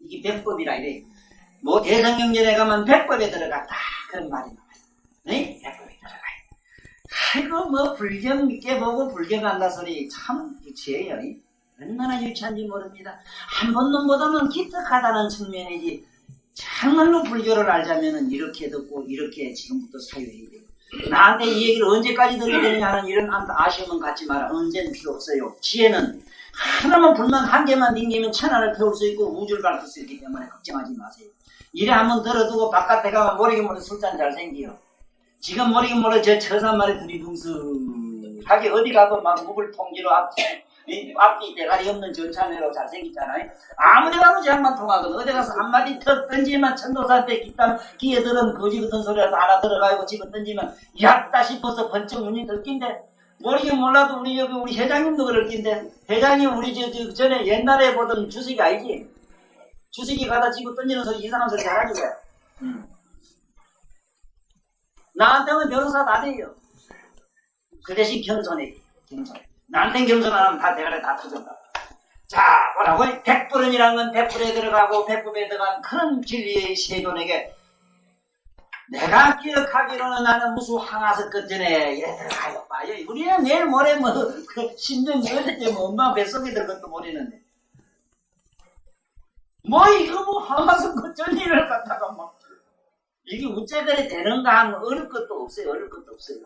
이게 백법이라 이래. 뭐 대성경전에 가면 백법에 들어갔다 그런 말이 나와요. 네? 백법에 들어가요. 아이고 뭐 불경 믿게 보고 불경 한다 소리 참 유치해요. 얼마나 유치한지 모릅니다. 한 번도 못하면 기특하다는 측면이지 정말로 불교를 알자면 이렇게 듣고 이렇게 지금부터 사유해야 돼요. 나한테 이 얘기를 언제까지 들어야 되느냐 하는 이런 아쉬움은 갖지 마라. 언제는 필요 없어요. 지혜는 하나만 불만 한 개만 딩기면 천하를 태울 수 있고 우주를 밝힐 수 있기 때문에 걱정하지 마세요. 이래 한번 들어두고 바깥에 가면 모르게 모르게 술잔 잘 생겨요. 지금 모르게 모르게 저 처산말에 두리둥스하게 어디 가도 막 묵을 통지로 앞뒤 대가리 없는 전차내로 잘생겼잖아요. 아무데 가도 저양만 통하거든. 어디 가서 한마디 턱 던지면 천도사한테 귀에 들은 거지 같은 소리라도 하나 들어가고 집어 던지면 얕다 싶어서 번쩍 눈이 들낀데, 모르긴 몰라도 우리 여기 우리 회장님도 그럴 낀데, 회장님 우리 저 전에 옛날에 보던 주식이 아니지? 주식이 가다 집어 던지는 소리 이상한 소리 잘하지 왜? 나한테는 변호사 다 돼요. 그 대신 겸손해. 나한텐 겸손 안 하면 다 대가리 다 터진다. 자, 뭐라고? 100불은이라는 건 100불에 들어가고 100불에 들어간 큰 진리의 세존에게 내가 기억하기로는 나는 무수 항아서 끝전에 이래 들어가요. 봐요. 우리는 내일 모레 뭐, 심정이 어떻게 뭐 엄마 뱃속에 들 것도 모르는데. 뭐 이거 뭐 항아서 끝전일을 갖다가 막. 이게 우째그리 되는가 하면 어릴 것도 없어요. 어릴 것도 없어요.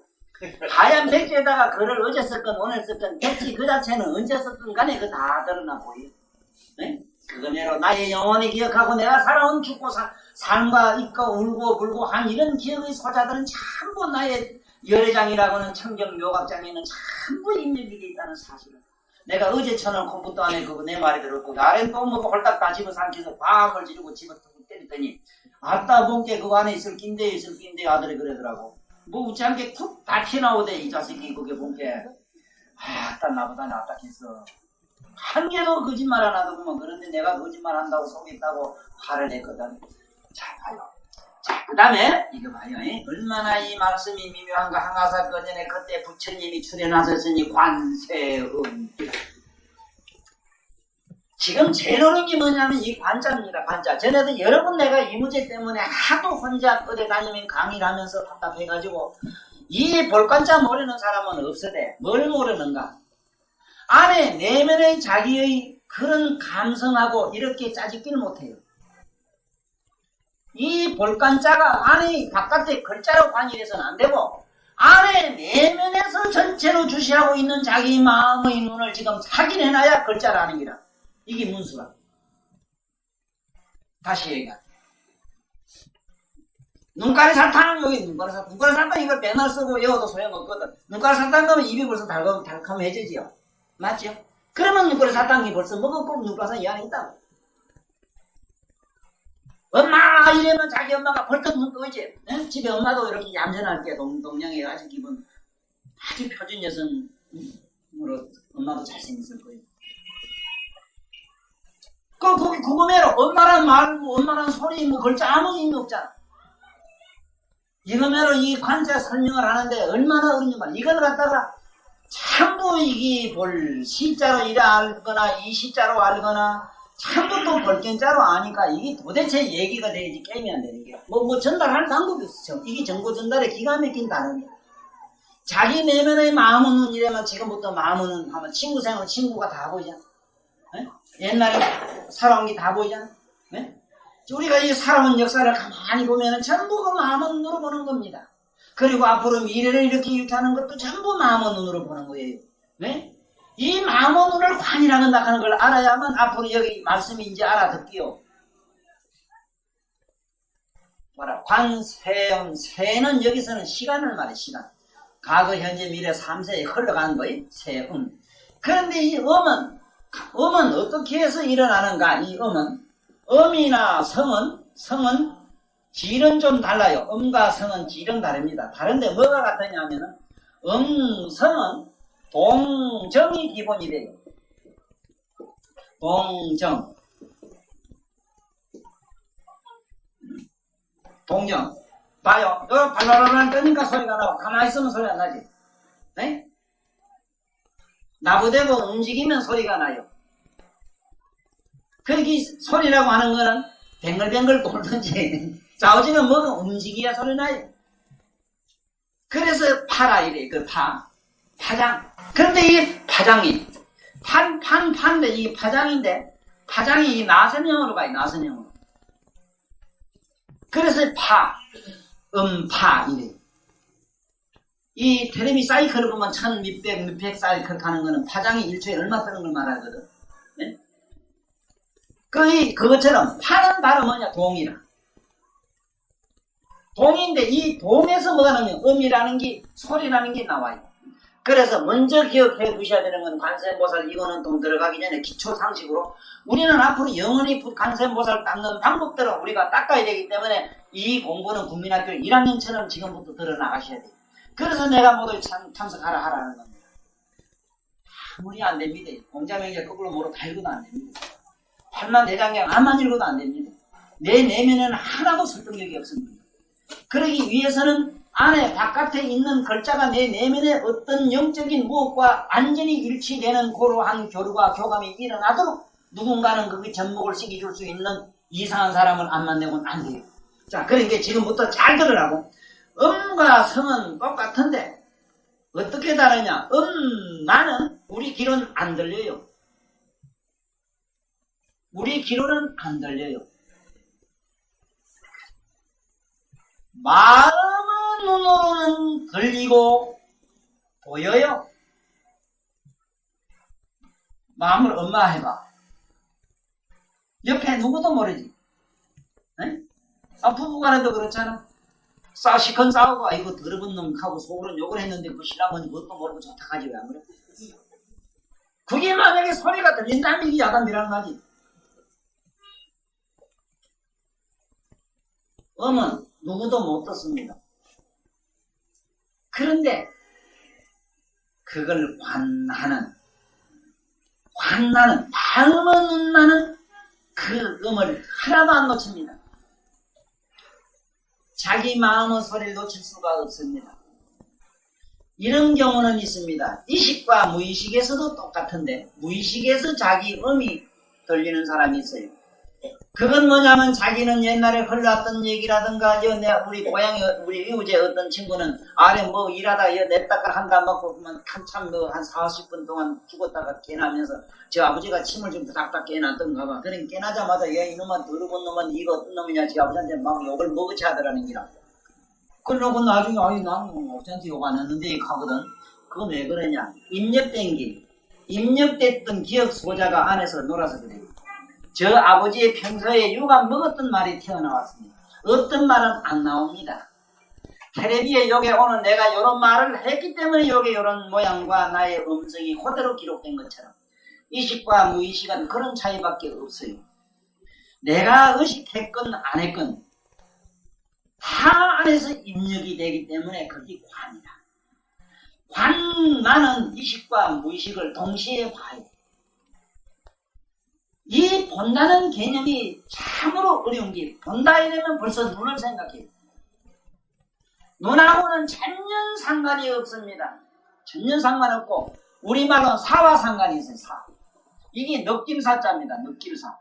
하얀 백지에다가 글을 어제 썼건 오늘 썼건 백지 그 자체는 언제 썼건 간에 그 다 드러나 보여요. 네? 그거내로 나의 영혼이 기억하고 내가 살아온 죽고 삶과 있고 울고 불고 한 이런 기억의 소자들은 전부 나의 열애장이라고는 청정 묘각장에는 전부 입력이 돼 있다는 사실을 내가 어제처럼 컴퓨터 안에 그거 내 말이 들었고 나는 또 뭐 홀딱 다 집어 삼켜서 과학을 지르고 집어 때렸더니 아따 본게 그거 안에 있을 낀데 아들이 그러더라고. 뭐 웃지 않게 툭 다 튀어나오대 이 자식이 그게 본게. 아따 나보다 낫다했어. 한 개도 거짓말 안 하더구먼. 그런데 내가 거짓말 한다고 속였다고 화를 냈거든. 자 봐요. 자 그 다음에 이거 봐요. 얼마나 이 말씀이 미묘한가. 항아사 거전에 그때 부처님이 출연하셨으니 관세음. 지금 제일 어려운 게 뭐냐면 이 관자입니다. 관자. 전에도 여러 번 내가 이 문제 때문에 하도 혼자 어디 다니면 강의를 하면서 답답해가지고 이 볼관자 모르는 사람은 없으되 뭘 모르는가? 안에 내면의 자기의 그런 감성하고 이렇게 짜집기를 못해요. 이 볼관자가 안에 바깥에 글자로 관여해서는 안 되고 안에 내면에서 전체로 주시하고 있는 자기 마음의 눈을 지금 확인해놔야 글자라는 기라. 이게 문수라. 다시 얘기할게. 눈가리 사탕은 여기 눈가리 사탕 이걸 맨날 쓰고 외워도 소용없거든. 눈가리 사탕 가면 입이 벌써 달콤해지지요. 맞죠? 그러면 눈가리 사탕이 벌써 먹었고 눈가리 사탕 이 안에 있다고. 엄마 이러면 자기 엄마가 벌떡 눈 뜨지. 집에 엄마도 이렇게 얌전하게 동양에 아주 기분 아주 표준 여성으로 엄마도 잘생겼을 거예요. 거기 그거매로 엄마란 말, 엄마란 소리, 글자 아무 의미 없잖아. 이거매로 이 관자 설명을 하는데 얼마나 어렵냐 말. 이걸 갖다가 전부 이게 볼 시자로 이래 알거나 이 시자로 알거나 전부 또 볼견자로 아니까 이게 도대체 얘기가 되지 게임이 안 되는 게. 전달할 방법이 없어. 이게 정보 전달에 기가 막힌 단어인데. 자기 내면의 마음은 이래면 지금부터 마음은 하면 친구 생활 친구가 다 보이잖아. 네? 옛날에 살아온 게 다 보이잖아. 네? 우리가 이 살아온 역사를 가만히 보면은 전부 그 마음의 눈으로 보는 겁니다. 그리고 앞으로 미래를 이렇게 유추하는 것도 전부 마음의 눈으로 보는 거예요. 네? 이 마음의 눈을 관이라고 하는 걸 알아야만 앞으로 여기 말씀이 이제 알아듣기요. 뭐라 관세음 세는 여기서는 시간을 말해 시간. 과거 현재 미래 3세에 흘러가는 거예요. 세음. 그런데 이 음은 어떻게 해서 일어나는가? 이 음이나 성은 질은 좀 달라요. 음과 성은 질은 다릅니다. 다른데 뭐가 같으냐면은 성은 동정이 기본이 돼요. 동정. 봐요. 너 발랄랄 뜨니까 소리가 나고 가만히 있으면 소리 안 나지. 네? 나부대고 움직이면 소리가 나요. 그렇게 소리라고 하는 거는 뱅글뱅글 돌든지 좌우지는 뭐가 움직여야 소리 나요. 그래서 파라 이래. 파장. 그런데 이 파장이 판인데 이게 파장인데 파장이 나선형으로 가요. 나선형으로. 그래서 파 이래. 이 테레비 사이클을 보면 몇백 사이클 가는 거는 파장이 1초에 얼마 뜨는 걸 말하거든. 네? 그것처럼 파는 바로 뭐냐? 동이라. 동인데 이 동에서 뭐가 나오면 음이라는 게 소리라는 게 나와요. 그래서 먼저 기억해 두셔야 되는 건 관세음보살 이거는 좀 들어가기 전에 기초 상식으로 우리는 앞으로 영원히 관세음보살 닦는 방법대로 우리가 닦아야 되기 때문에 이 공부는 국민학교 1학년처럼 지금부터 들어나가셔야 돼요. 그래서 내가 모두 참석하라 하라는 겁니다. 아무리 안 됩니다. 공자명제 거꾸로 뭐로 다 읽어도 안 됩니다. 팔만대장경 암만 읽어도 안 됩니다. 내 내면에는 하나도 설득력이 없습니다. 그러기 위해서는 안에 바깥에 있는 글자가 내 내면에 어떤 영적인 무엇과 완전히 일치되는 그러한 교류와 교감이 일어나도록 누군가는 그게 접목을 시켜줄 수 있는 이상한 사람을 안 만나고는 안 돼요. 자, 그러니까 지금부터 잘 들으라고. 음과 성은 똑같은데 어떻게 다르냐? 나는 우리 귀로는 안 들려요. 우리 귀로는 안 들려요. 마음의 눈으로는 들리고 보여요. 마음을 엄마 해봐. 옆에 누구도 모르지. 네? 부부간에도 그렇잖아. 시큰 싸우고 이거 더러운 놈하고 속으로는 욕을 했는데 그 신랑은 그것도 모르고 좋다하지 왜 안 그래? 그게 만약에 소리가 들린다면 이게 약간 미란하지. 음은 누구도 못 듣습니다. 그런데 그걸 관나는 마음의 눈나는 그 음을 하나도 안 놓칩니다. 자기 마음의 소리를 놓칠 수가 없습니다. 이런 경우는 있습니다. 의식과 무의식에서도 똑같은데 무의식에서 자기 음이 들리는 사람이 있어요. 그건 뭐냐면 자기는 옛날에 흘러왔던 얘기라든가 우리 고향에 우리 이웃에 어떤 친구는 아래 뭐 일하다 냈다가 한다 먹고 한참 한 40분 동안 죽었다가 깨나면서 저 아버지가 침을 좀 딱딱 깨놨던가 봐. 그러니 깨나자마자 얘 이놈아 더러운 놈은 이거 어떤 놈이냐 지 아버지한테 막 욕을 먹으치 하더라는 기라. 그러고 나중에 나는 아버지한테 욕 안 했는데 하거든. 그건 왜 그러냐. 입력됐던 기억 소자가 안에서 놀아서 그래요. 저 아버지의 평소에 누가 먹었던 말이 튀어나왔습니다. 어떤 말은 안 나옵니다. 텔레비에 여기 오는 내가 이런 말을 했기 때문에 여기 이런 모양과 나의 음성이 그대로 기록된 것처럼 의식과 무의식은 그런 차이밖에 없어요. 내가 의식했건 안 했건 다 안에서 입력이 되기 때문에 그게 관이다. 나는 의식과 무의식을 동시에 봐요. 이 본다는 개념이 참으로 어려운 게, 본다 이러면 벌써 눈을 생각해요. 눈하고는 전혀 상관이 없습니다. 전혀 상관없고, 우리말로는 사와 상관이 있어요. 사. 이게 느낌사자입니다. 느낄사.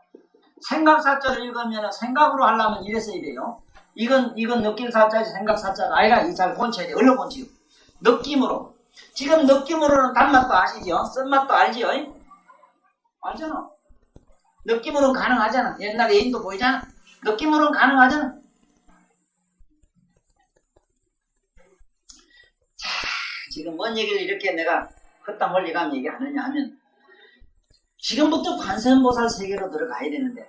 생각사자를 읽으면 생각으로 하려면 이래 써야 돼요. 이건 느낌사자지 생각사자가 아니라 이 잘 본쳐야 돼. 얼른 본치요. 느낌으로. 지금 느낌으로는 단맛도 아시죠? 쓴맛도 알지요? 알잖아. 느낌으로는 가능하잖아. 옛날에 인도 보이잖아. 느낌으로는 가능하잖아. 자, 지금 뭔 얘기를 이렇게 내가 헛다 멀리 가면 얘기하느냐 하면, 지금부터 관세음보살 세계로 들어가야 되는데,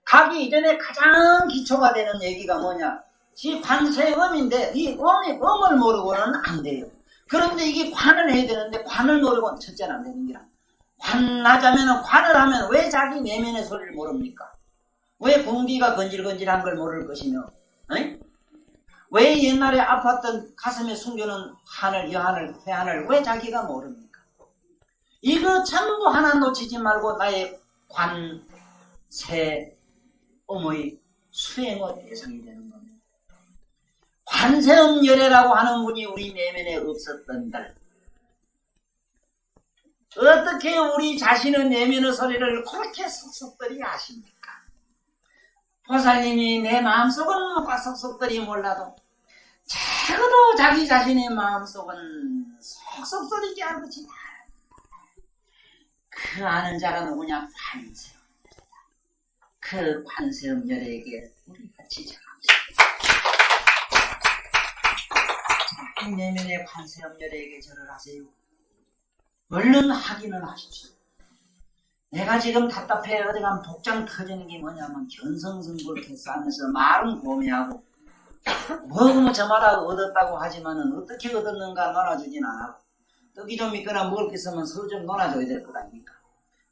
가기 이전에 가장 기초가 되는 얘기가 뭐냐? 이 관세음인데, 이 음을 모르고는 안 돼요. 그런데 이게 관을 해야 되는데, 관을 모르고는 첫째는 안 되는 기라. 관하자면, 관을 하면 왜 자기 내면의 소리를 모릅니까? 왜 공기가 건질건질한 걸 모를 것이며, 에이? 왜 옛날에 아팠던 가슴에 숨겨놓은 한을, 여한을, 회한을 왜 자기가 모릅니까? 이거 전부 하나 놓치지 말고 나의 관세음의 수행의 대상이 되는 겁니다. 관세음열애라고 하는 분이 우리 내면에 없었던들, 어떻게 우리 자신의 내면의 소리를 그렇게 속속들이 아십니까? 보살님이 내 마음속은 속속들이 몰라도 적어도 자기 자신의 마음속은 속속들이지 않겠지. 그 아는 자가 누구냐? 관세음열애다. 그 관세음열애에게 우리가 지정합니다. 자기 내면의 관세음열애에게 절을 하세요. 얼른 확인을 하십시오. 내가 지금 답답해 어디 가면 복장 터지는 게 뭐냐면 견성승불케 싸면서 말은 고매하고 먹으면 저마다 얻었다고 하지만은 어떻게 얻었는가 놀아주진 않고, 떡이 좀 있거나 먹을 게 있으면 서로 좀 놀아줘야 될 것 아닙니까?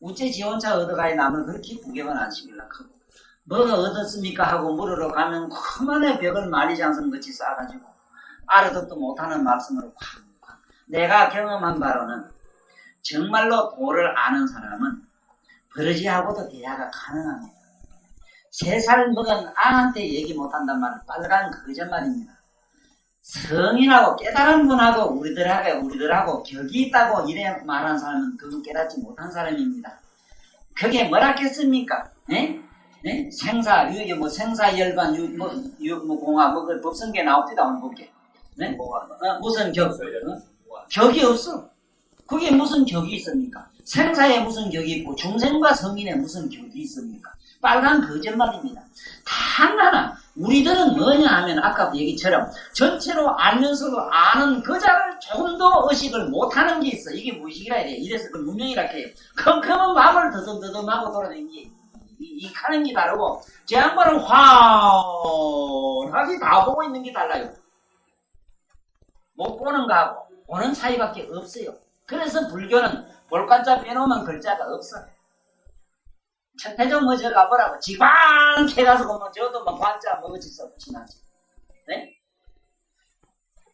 우째 지 혼자 얻어가야 남을 그렇게 구경을 안 시키려고 하고, 뭐가 얻었습니까 하고 물으러 가면 그만의 벽을 만리장성같이 쌓아가지고 알아듣도 못하는 말씀으로 쾅쾅. 내가 경험한 바로는 정말로 도를 아는 사람은 버러지하고도 대화가 가능합니다. 3살 먹은 아한테 얘기 못한단 말은 빨간 거짓말입니다. 성인하고 깨달은 분하고 우리들하고 격이 있다고 이래 말하는 사람은 그건 깨닫지 못한 사람입니다. 그게 뭐라겠습니까? 생사, 생사열반, 공화, 그 법성계 나옵니다, 오늘 볼게. 무슨 격, 격이 없어. 그게 무슨 격이 있습니까? 생사에 무슨 격이 있고, 중생과 성인에 무슨 격이 있습니까? 빨간 거짓말입니다. 단 하나, 우리들은 뭐냐 하면 아까 얘기처럼 전체로 알면서도 아는 그 자를 조금 더 의식을 못하는 게 있어. 이게 무의식이라 해야 돼. 이래서 그 문명이라 해요. 컴컴한 마음을 더듬더듬하고 돌아다니는 게 이 가는 게 다르고, 제 양반은 환하게 다 보고 있는 게 달라요. 못 보는 거하고 보는 차이밖에 없어요. 그래서 불교는 볼관자 빼놓으면 글자가 없어. 천태종 먼저 가보라고 지방케 가서 보면 저도 막 관자 먹어지서 지나지. 네?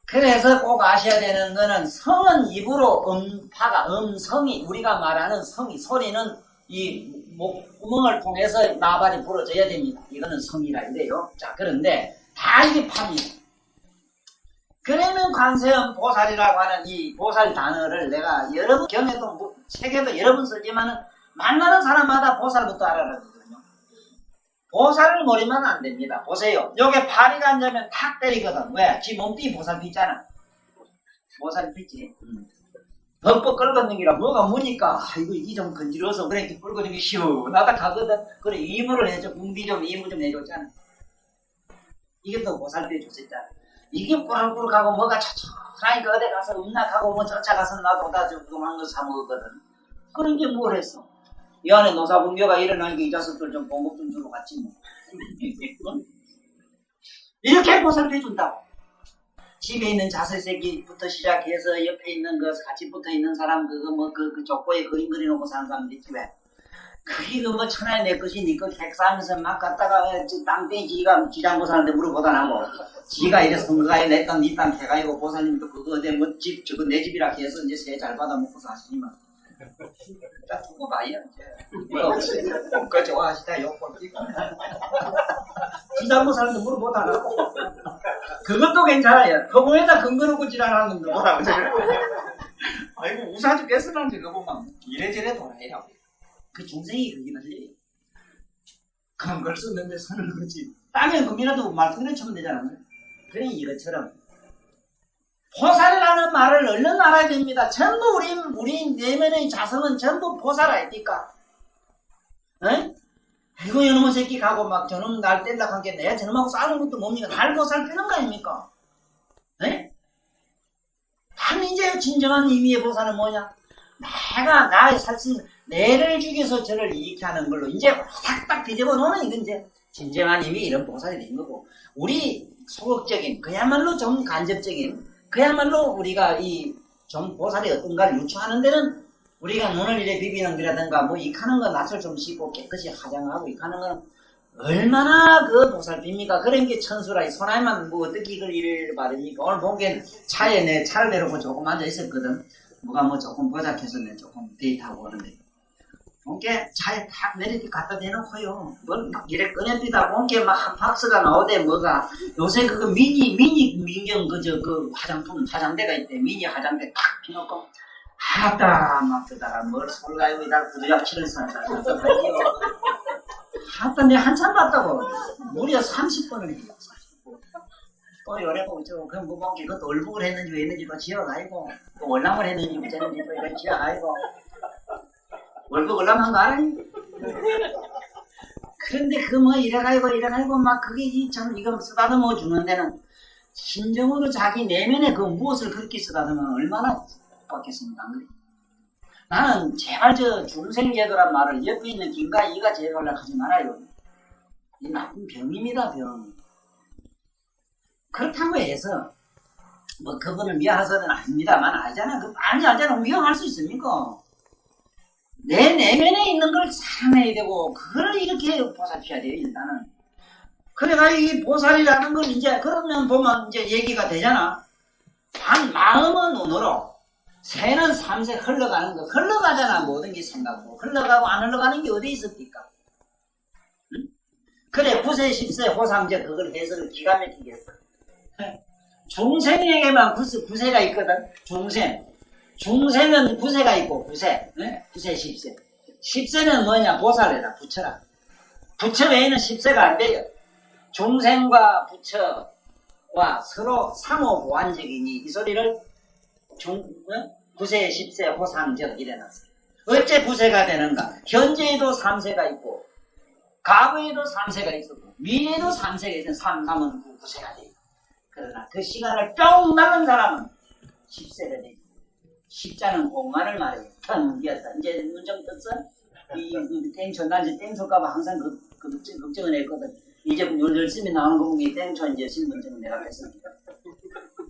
그래서 꼭 아셔야 되는 거는, 성은 입으로 음파가, 음성이, 우리가 말하는 성이, 소리는 이 목구멍을 통해서 나발이 불어져야 됩니다. 이거는 성이라 이래요. 자, 그런데 다 이게 팝니다. 그러면 관세음 보살이라고 하는 이 보살 단어를 내가 여러 번 경에도 책에도 여러 번 쓰지만은 만나는 사람마다 보살부터 알아야 되거든요. 보살을 모르면 안 됩니다. 보세요. 요게 파리가 앉으면 탁 때리거든. 왜? 지 몸뚱이 보살피 있잖아. 보살피지. 벅벅 끓거든 기라 뭐가 무니까 아이고 이게 좀 건지러워서 그래 이렇게 끓거든 게 시원하다 가거든. 그래 이불을 해줘. 궁디 좀 이불 좀 해줬잖아. 이게 또 보살피 해줬었잖아. 이게 꾸락꾸락하고 뭐가 촉촉하니까 어디 가서 음락하고 뭐 쫓아가서 놔둬다 조그만 거 사먹었거든. 그런 게 뭘 했어? 이 안에 노사분교가 일어나니까 이 자식들 좀 공급 좀 주러 갔지 뭐. 이렇게 보살펴준다고. 집에 있는 자설새끼부터 시작해서 옆에 있는 그 같이 붙어있는 사람 그거 뭐 그 족보에 그림 그려놓고 사는 사람들 있지 왜? 그게 그 뭐 천하에 내 것이 니 것 객사하면서 막 갔다가 땅땡이 지가 지장보살한테 물어보다 나고 지가 이래 선거가에 내 땅 니 땅 개가이고 보살님도 그거 내 뭐 집 저거 내 집이라 해서 이제 세 잘 받아먹고 사시지만 자, 두고 봐요, 이제. 그거 좋아하시다, 욕볼 끼고. 지장보살도 물 못 하라고. 그것도 괜찮아요. 그거에다 근거 놓고 지랄하는 거 뭐라고. 아이고, 우사 죽겠으면 그거 보면 이래저래 돌아야 그 중생이 그긴 할래. 그런 걸 썼는데 선을 그지. 따면 그이라도 말씀을 치면 되잖아. 그러니 이것처럼. 보살이라는 말을 얼른 알아야 됩니다. 전부 우리 내면의 자성은 전부 보살 아닙니까? 에? 아이고 이놈의 새끼 가고 막 저놈 날 뗄라 한 게 내가 저놈하고 싸우는 것도 뭡니까? 날 보살피는 거 아닙니까? 에? 참 이제 진정한 의미의 보살은 뭐냐? 내가 나의 살신 내를 죽여서 저를 이익케 하는 걸로 이제 탁탁 뒤집어 놓으면 이건 이제 진정한 의미 이런 보살이 된 거고 우리 소극적인 그야말로 좀 간접적인 그야말로 우리가 이 좀 보살이 어떤가를 유추하는 데는 우리가 눈을 이래 비비는 거라든가 뭐 익하는 거 낯을 좀 씻고 깨끗이 화장하고 익하는 거는 얼마나 그 보살핍니까? 그런 게 천수라 손안만 뭐 어떻게 이걸 이래 말입니까? 오늘 본 게 차에 내 차를 내놓고 조금 앉아 있었거든. 뭐가 뭐 조금 보작해서 내 조금 데이트하고 오는데 본게 차에 탁 내리게 갖다 대놓고요. 뭘 막 이래 꺼냅니다. 본게 막 한 박스가 나오대 뭐가 요새 그거 미니 민경 그 화장품 화장대가 있대. 미니 화장대 탁 피놓고 하다 막 그다가 뭘 솔가이고 이다 구두약치를 산다고 하다 내가 한참 봤다고 무려 30번을 했어. 또 요래보고 저 그럼 뭐 본게 그것도 얼북을 했는지 왜 했는지도 지어가지고 또 월남을 했는지 어쨌는지 또 이런 지어가지고 월급 올라간 거 알아요? 그런데 그 뭐 이래가지고 막 그게 참 이거 쓰다듬어 주는 데는 심정으로 자기 내면에 그 무엇을 그렇게 쓰다듬으면 얼마나 받겠습니까? 안 그래? 나는 제발 저 중생제도란 말을 옆에 있는 김과 이가 제발로 하지 말아요. 이 나쁜 병입니다, 병. 그렇다고 해서 뭐 그분을 미워해서는 아닙니다만 알잖아. 그 많이 알잖아. 위험할 수 있습니까? 내 내면에 있는 걸 사랑해야 되고 그걸 이렇게 보살펴야 돼요 일단은. 그래가지고 이 보살이라는 걸 이제 그러면 보면 이제 얘기가 되잖아. 마음은 눈으로 새는 삼색 흘러가는 거 흘러가잖아. 모든 게 생각하고 흘러가고 안 흘러가는 게 어디 있습니까? 응? 그래 9세 10세 호상제 그걸 해석을 기가 막히게 했어. 중생에게만 9세가 있거든. 중생은 9세가 있고 9세, 네? 9세, 10세. 10세는 뭐냐? 보살이라 부처라. 부처 외에는 10세가 안 돼요. 중생과 부처와 서로 상호 보완적이니 이 소리를 9세, 10세 호상적 이래놨어요. 어째 9세가 되는가? 현재에도 3세가 있고 과거에도 3세가 있었고 미래에도 3세가 있으면 3은 9세가 돼요. 그러나 그 시간을 뿅 나간 사람은 10세가 돼요. 십자는 공간을 말해요. 턴기였다. 이제 눈 좀 떴어? 이 땡초, 난 이제 땡초가봐 항상 걱정을 했거든. 이제 열심히 나오는 거 보면 이 땡초 이제 신분증 내가 했습니다.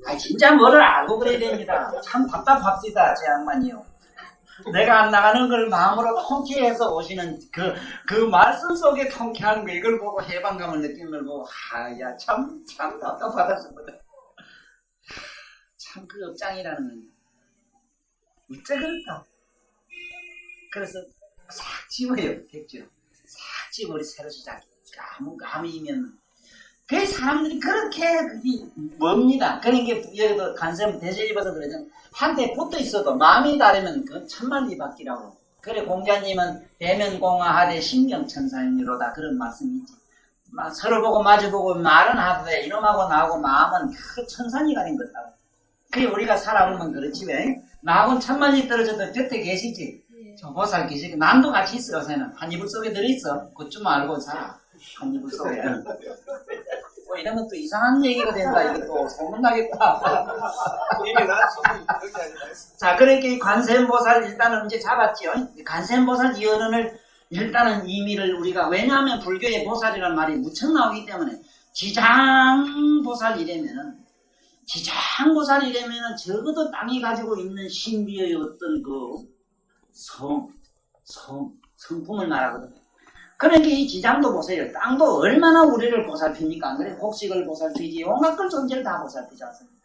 아 진짜 뭐를 알고 그래야 됩니다. 참 답답합시다, 제 양반이요. 내가 안 나가는 걸 마음으로 통쾌해서 오시는 그 말씀 속에 통쾌한 거 이걸 보고 해방감을 느끼는 걸 보고 야 참 답답하다 싶거든. 참 그 업장이라는 건 어째 그럴까? 그래서 싹 집어요, 백지로. 싹 집어, 우리 새로 시작해. 감이면. 그 사람들이 그렇게 그게 멉니다. 그러니까 여기도 간샘 대세 입어서 그러잖아. 한테 붙어 있어도 마음이 다르면 그 천만리 받기라고. 그래, 공자님은 대면공화하되 신경천사인이로다. 그런 말씀이 있지. 서로 보고 마주보고 말은 하되 이놈하고 나하고 마음은 그 천산이가 된 거다. 그게 우리가 살아보면 그렇지 왜? 나하고는 천만이 떨어져도 곁에 계시지. 저 보살 계시고 남도 같이 있어 요새는. 한 이불 속에 들어있어. 그좀 알고 살아. 한 이불 속에. 뭐 이러면 또 이상한 얘기가 된다. 이게 또 소문나겠다. 자, 그러니까 이 관세음보살 일단은 이제 잡았지요. 관세음보살 이어른을 일단은 의미를 우리가 왜냐하면 불교의 보살이라는 말이 무척 나오기 때문에 지장보살이라면은 지장보살이라면은 적어도 땅이 가지고 있는 신비의 어떤 그 성품을 말하거든. 그러니까 이 지장도 보세요. 땅도 얼마나 우리를 보살핍니까? 안 그래? 곡식을 보살피지, 온갖 걸 존재를 다 보살피지 않습니까?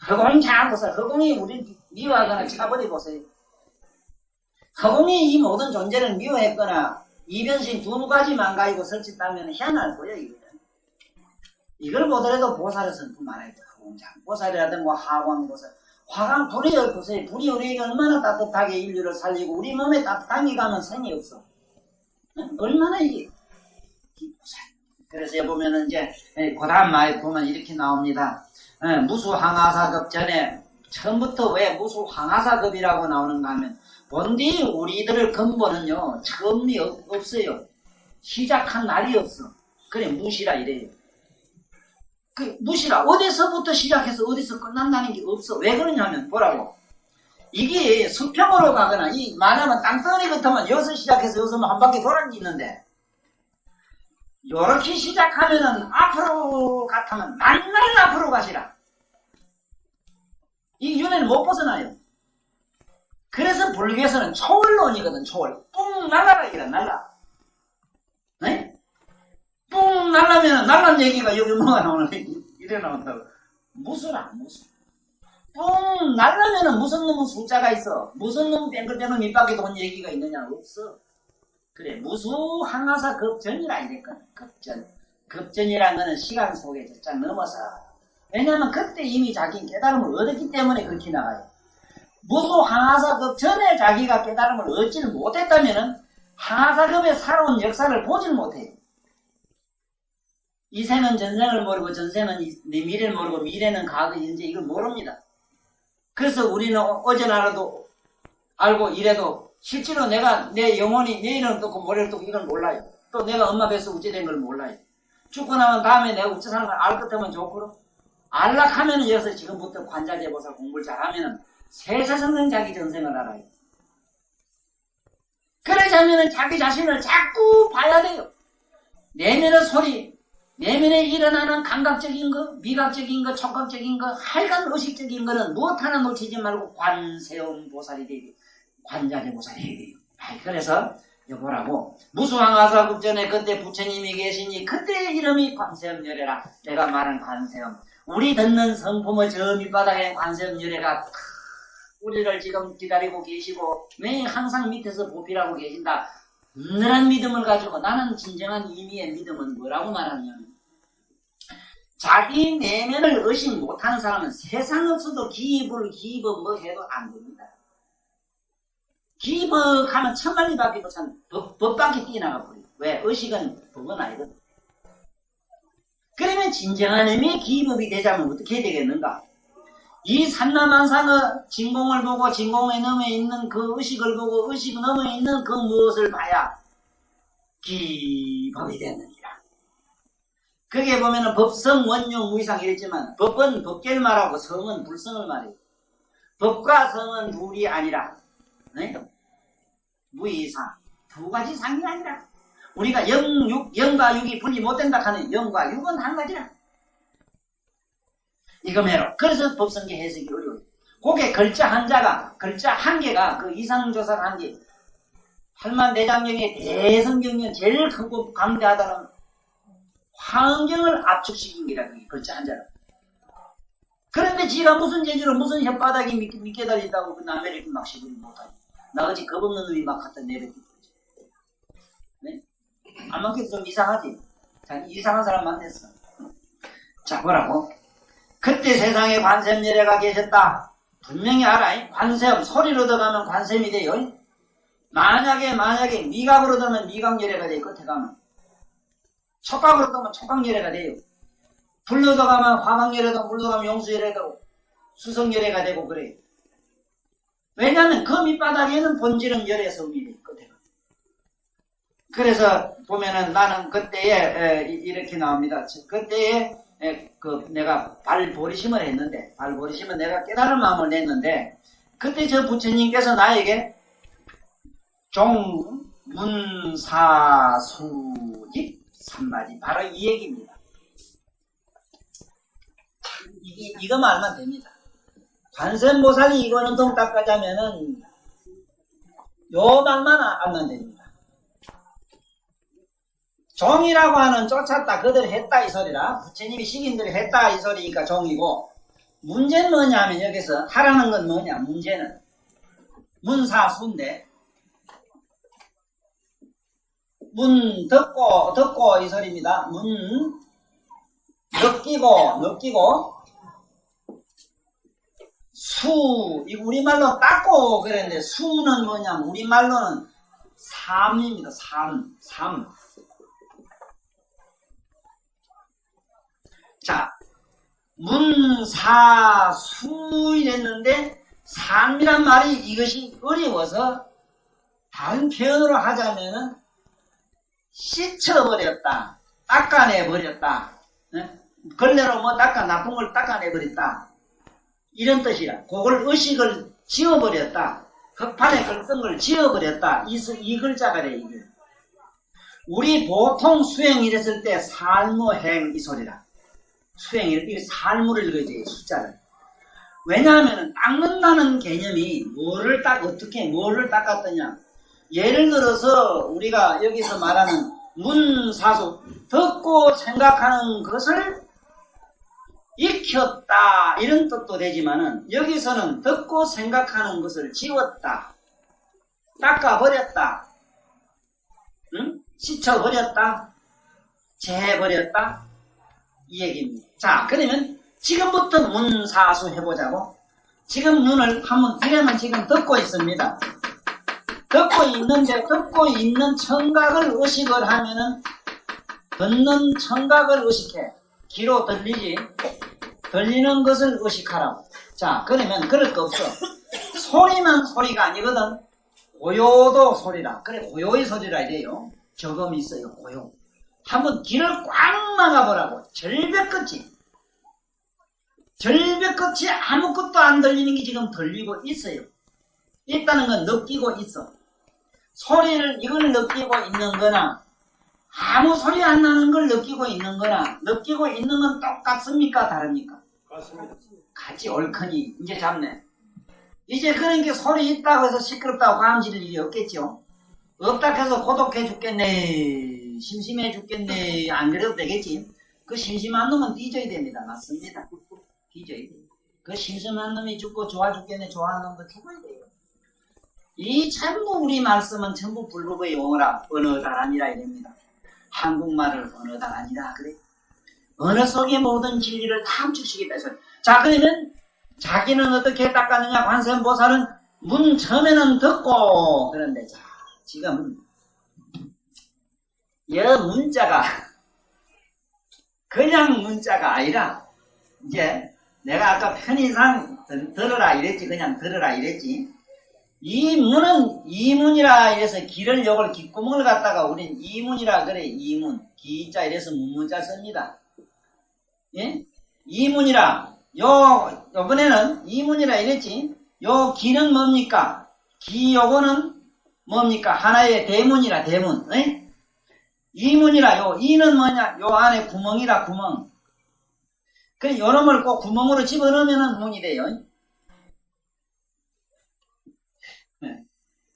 허공이 잘 보살, 허공이 우리 미워하거나 차버리 보세요. 허공이 이 모든 존재를 미워했거나 이변신 두 가지만 가지고 설치했다면 희한할 거예요. 이걸 보더라도 보살을 선포만 해도 보살이라든가 하광보살, 화광 불이 보세요. 불이 우리에게 얼마나 따뜻하게 인류를 살리고 우리 몸에 따뜻함이 가면 생이 없어. 얼마나 이게 보살. 그래서 여기 보면은 이제 그 다음 말에 보면 이렇게 나옵니다. 무수항하사급 전에 처음부터 왜 무수항하사급이라고 나오는가 하면 본디 우리들의 근본은요 처음이 없어요. 시작한 날이 없어. 그래 무시라 이래요. 그 무시라 어디서부터 시작해서 어디서 끝난다는 게 없어. 왜 그러냐면 보라고. 이게 수평으로 가거나 이 말하면 땅덩어리 같으면 여기서 시작해서 여기서 한 바퀴 돌아다니는데 요렇게 시작하면은 앞으로 같으면 맨날 앞으로 가시라. 이 윤회는 못 벗어나요. 그래서 불교에서는 초월론이거든. 초월. 뿡 날라라 이거야. 날라. 네? 뿡 날라면은 날란 얘기가 여기 뭐가 나오는 이래 나온다고. 무수라 무수. 뿡 날라면은 무슨 놈의 숫자가 있어. 무슨 놈 뺑글뺑글 밑바퀴 돈 얘기가 있느냐. 없어. 그래 무수항하사 급전이라 이랬거든. 급전. 급전이라는 거는 시간 속에 쫙 넘어서. 왜냐면 그때 이미 자기 깨달음을 얻었기 때문에 그렇게 나가요. 무수항하사급 전에 자기가 깨달음을 얻지를 못했다면은 항하사급의 살아온 역사를 보질 못해요. 이세는 전생을 모르고 전생은 내 미래를 모르고 미래는 과거 현재 이걸 모릅니다. 그래서 우리는 어제나라도 알고 이래도 실제로 내가 내 영혼이 내일은 또 모레를 또 이걸 몰라요. 또 내가 엄마 뱃에서 우째 된 걸 몰라요. 죽고 나면 다음에 내가 우째 사는 걸 알 것 같으면 좋고요. 알락하면은 여기서 지금부터 관자재보살 공부를 잘하면은 세세성능 자기 전생을 알아요. 그러자면은 자기 자신을 자꾸 봐야 돼요. 내면의 소리, 내면에 일어나는 감각적인 거, 미각적인 거, 촉각적인 거, 하여간 의식적인 거는 무엇 하나 놓치지 말고 관세음 보살이 되고 관자재보살이 돼요. 그래서 여보라고 무수항하사 국전에 그때 부처님이 계시니 그때 이름이 관세음열애라. 내가 말한 관세음. 우리 듣는 성품의 저 밑바닥에 관세음열애가 우리를 지금 기다리고 계시고 왜 항상 밑에서 보필하고 계신다. 은밀한 믿음을 가지고 나는 진정한 의미의 믿음은 뭐라고 말하냐면 자기 내면을 의식 못하는 사람은 세상 없어도 기입을 뭐 해도 안 됩니다. 기입하면 천만리 바퀴도 참 법밖에 뛰어나가 버려요. 왜? 의식은 법은 아니거든. 그러면 진정한 의미의 기입업이 되자면 어떻게 해야 되겠는가? 이 산나만상의 진공을 보고 진공에 넘어 있는 그 의식을 보고 의식 넘어 있는 그 무엇을 봐야 기법이 되느니라. 거기에 보면은 법성, 원용, 무이상 이랬지만 법은 법계를 말하고 성은 불성을 말해요. 법과 성은 둘이 아니라 네? 무이상 두 가지 상이 아니라 우리가 영과 육이 분리 못된다 하는 영과 육은 한 가지라. 이거매로. 그래서 법성계 해석이 어려워요. 그게 글자 한자가, 글자 한 개가 그 이상조사가 한 개. 팔만대장경의 대성경은 제일 크고 강대하다는 환경을 압축시킨 게라, 그게 글자 한자가. 그런데 지가 무슨 재주로 무슨 혓바닥이 믿게 달린다고 그 남의 이렇게 막 시부리 못하니. 나같이 겁없는 놈이 막 갖다 내뱉고. 네? 안 맞게도 좀 이상하지? 자, 이상한 사람 만났어. 자, 뭐라고? 그때 세상에 관세음열애가 계셨다. 분명히 알아. 관세음, 소리로 들어가면 관세음이 돼요. 만약에 미각으로 들으면 미각열애가 돼요. 끝에 가면. 촉각으로 들으면 촉각열애가 돼요. 불로 들어가면 화각열애도, 물로 가면 용수열애도, 수성열애가 되고 그래요. 왜냐하면 그 밑바닥에는 본질은 열애성이 돼요. 끝에 가면. 그래서 보면은 나는 그때에 이렇게 나옵니다. 그때에 내가 발보리심을 했는데, 발보리심은 내가 깨달은 마음을 냈는데, 그때 저 부처님께서 나에게 종문사수입 삼마디, 바로 이 얘기입니다. 이거만 알면 됩니다. 관세음보살이 이거는 동 닦아자면은 요 말만 알면 됩니다. 종이라고 하는 쫓았다, 그들 했다 이 소리라. 부처님이 시킨들이 했다 이 소리니까 종이고, 문제는 뭐냐면 여기서 하라는 건 뭐냐, 문제는 문사수인데 문 듣고 이 소리입니다. 문 느끼고 수, 이거 우리말로 닦고 그랬는데 수는 뭐냐면 우리말로는 삶입니다. 삶. 자, 문사수 이랬는데 삶이란 말이 이것이 어려워서 다른 표현으로 하자면은 씻어버렸다, 닦아내버렸다, 걸레로 뭐 나쁜 걸 닦아내버렸다 이런 뜻이라. 그걸 의식을 지워버렸다, 흑판에 글쓴 걸 지워버렸다, 이 글자가 돼. 이게 우리 보통 수행 이랬을 때 살무행 이 소리라. 수행일, 이 살무를 읽어야지, 숫자를. 왜냐하면 닦는다는 개념이 뭐를 닦았더냐. 예를 들어서 우리가 여기서 말하는 문사수, 듣고 생각하는 것을 익혔다 이런 뜻도 되지만은 여기서는 듣고 생각하는 것을 지웠다, 닦아버렸다, 씻어버렸다, 재버렸다 이 얘기입니다. 자, 그러면 지금부터 문사수 해보자고. 지금 눈을 한번 이러면 지금 듣고 있습니다. 듣고 있는데 듣고 있는 청각을 의식을 하면은 듣는 청각을 의식해. 귀로 들리지? 들리는 것을 의식하라고. 자, 그러면 그럴 거 없어. 소리만 소리가 아니거든. 고요도 소리라. 그래, 고요의 소리라 이래요. 저금이 있어요, 고요. 한번 귀를 꽉 막아보라고. 절벽끝이 아무것도 안 들리는 게 지금 들리고 있어요. 있다는 건 느끼고 있어. 소리를 이걸 느끼고 있는 거나 아무 소리 안 나는 걸 느끼고 있는 거나 느끼고 있는 건 똑같습니까? 다릅니까? 맞습니다. 같이 옳거니 이제 잡네. 이제 그런 게 소리 있다고 해서 시끄럽다고 감질 일이 없겠죠. 없다 해서 고독해 죽겠네, 심심해 죽겠네, 안 그래도 되겠지. 그 심심한 놈은 뒤져야 됩니다. 맞습니다. 뒤져야 돼요. 그 심심한 놈이 죽고 좋아 죽겠네, 좋아하는 놈도 죽어야 돼요. 이 전부 우리 말씀은 전부 불법의 용어라. 언어다란이라 이랍니다. 한국말을 언어다란이라 그래. 언어 속의 모든 진리를 다 함축시키다. 자, 그러면 자기는 어떻게 닦았느냐. 관세음보살은 문 처음에는 듣고, 그런데 자, 지금 여 문자가 그냥 문자가 아니라 이제 내가 아까 편의상 들어라 이랬지. 그냥 들어라 이랬지. 이 문은 이문이라 이래서 길을 요걸 귓구멍을 갖다가 우린 이문이라 그래. 이문 기자 이래서 문문자 씁니다. 예? 이문이라 요번에는 이문이라 이랬지. 요 기는 뭡니까? 기 요거는 뭡니까? 하나의 대문이라 대문. 에? 이문이라 요 이는 뭐냐? 요 안에 구멍이라 구멍. 그 요놈을 꼭 구멍으로 집어넣으면 문이 돼요.